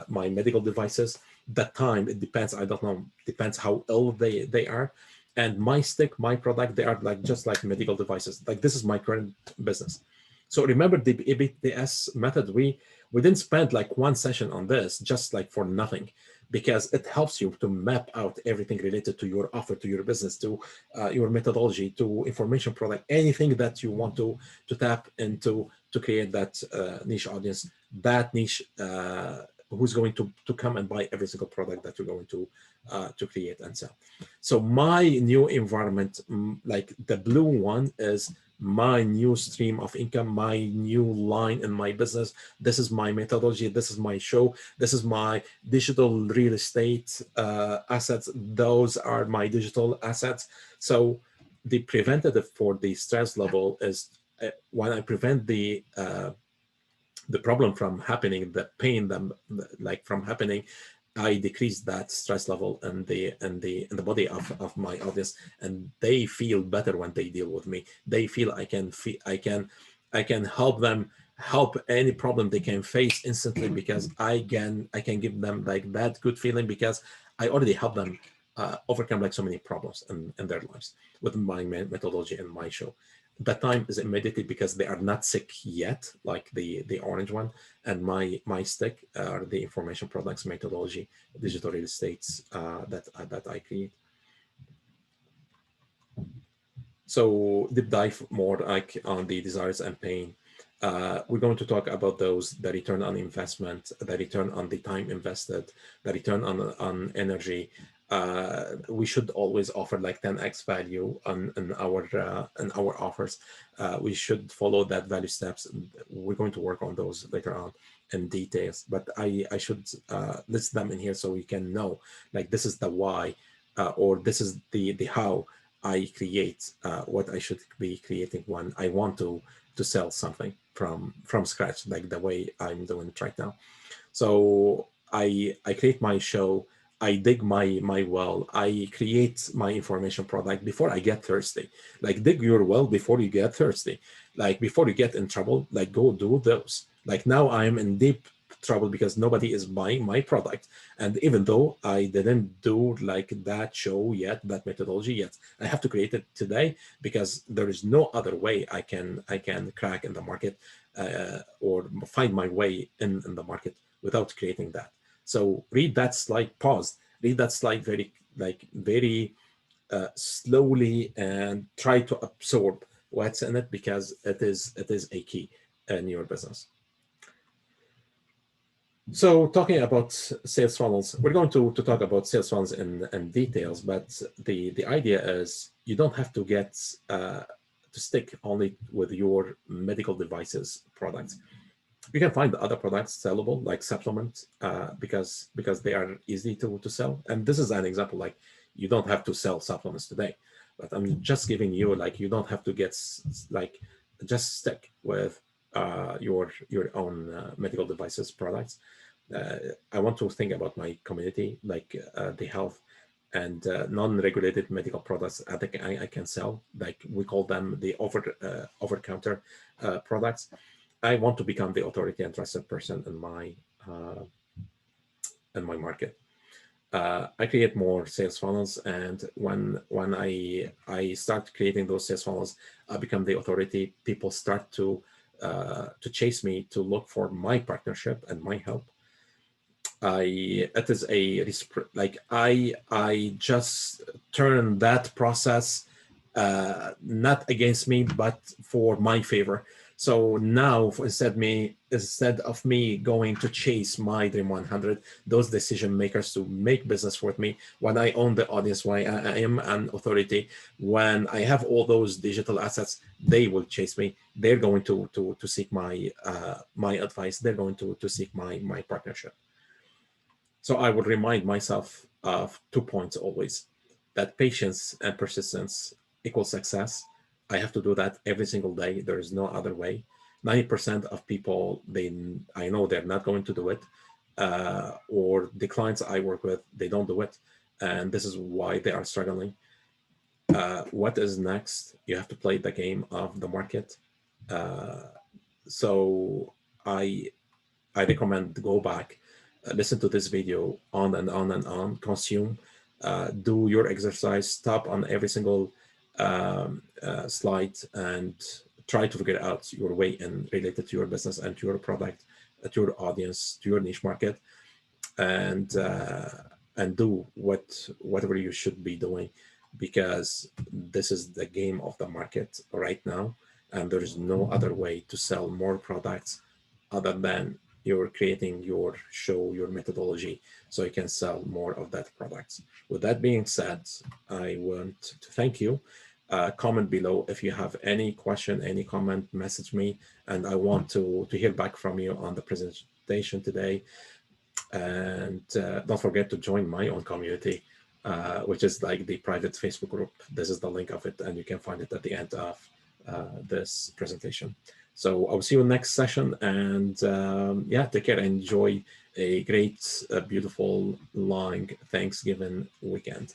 my medical devices. That time it depends, I don't know, depends how ill they are. And my stick, my product, they are like just like medical devices. Like this is my current business. So remember the EBTS method, we didn't spend like one session on this just like for nothing, because it helps you to map out everything related to your offer, to your business, to your methodology, to information product, anything that you want to tap into to create that niche audience, that niche who's going to come and buy every single product that you're going to create and sell. So my new environment, like the blue one, is my new stream of income, my new line in my business. This is my methodology. This is my show. This is my digital real estate assets. Those are my digital assets. So the preventative for the stress level is when I prevent the problem from happening, the pain like from happening, I decrease that stress level in the body of my audience, and they feel better when they deal with me. They feel I can help them, help any problem they can face instantly, because I can give them like that good feeling, because I already help them overcome like so many problems in their lives with my methodology and my show. That time is immediately because they are not sick yet, like the orange one, and my stick are the information products, methodology, digital real estates that I create. So deep dive more like on the desires and pain. We're going to talk about those: the return on investment, the return on the time invested, the return on energy. We should always offer like 10x value in our offers. We should follow that value steps. We're going to work on those later on in details, but I should list them in here so we can know like this is the why, or this is the how I create what I should be creating when I want to sell something from scratch, like the way I'm doing it right now. So I create my show, I dig my well, I create my information product before I get thirsty. Like dig your well before you get thirsty. Like before you get in trouble, like go do those. Like now I'm in deep trouble because nobody is buying my product. And even though I didn't do like that show yet, that methodology yet, I have to create it today, because there is no other way I can crack in the market or find my way in the market without creating that. So read that slide, pause, read that slide very slowly, and try to absorb what's in it, because it is a key in your business. So talking about sales funnels, we're going to talk about sales funnels in details, but the idea is you don't have to get to stick only with your medical devices products. You can find other products sellable, like supplements, because they are easy to sell. And this is an example, like you don't have to sell supplements today, but I'm just giving you like you don't have to get like just stick with your own medical devices products. I want to think about my community, like the health and non-regulated medical products. I think I can sell, like we call them the over-counter products. I want to become the authority and trusted person in my market. I create more sales funnels, and when I start creating those sales funnels, I become the authority. People start to chase me, to look for my partnership and my help. It is like I just turn that process not against me, but for my favor. So now, instead of me going to chase my Dream 100, those decision makers to make business with me, when I own the audience, when I am an authority, when I have all those digital assets, they will chase me. They're going to seek my advice. They're going to seek my partnership. So I would remind myself of 2 points always: that patience and persistence equals success. I have to do that every single day. There is no other way. 90% of people, I know they're not going to do it, or the clients I work with, they don't do it, and this is why they are struggling. What is next? You have to play the game of the market. So I I recommend go back, listen to this video on and on and on, consume, do your exercise, stop on every single slide, and try to figure out your way in related to your business and to your product, to your audience, to your niche market, and do whatever you should be doing, because this is the game of the market right now, and there is no other way to sell more products other than you're creating your show, your methodology, so you can sell more of that products. With that being said, I want to thank you. Comment below if you have any question, any comment, message me, and I want to hear back from you on the presentation today. And don't forget to join my own community, which is like the private Facebook group. This is the link of it, and you can find it at the end of this presentation. So I'll see you next session, and yeah, take care. Enjoy a great, beautiful, long Thanksgiving weekend.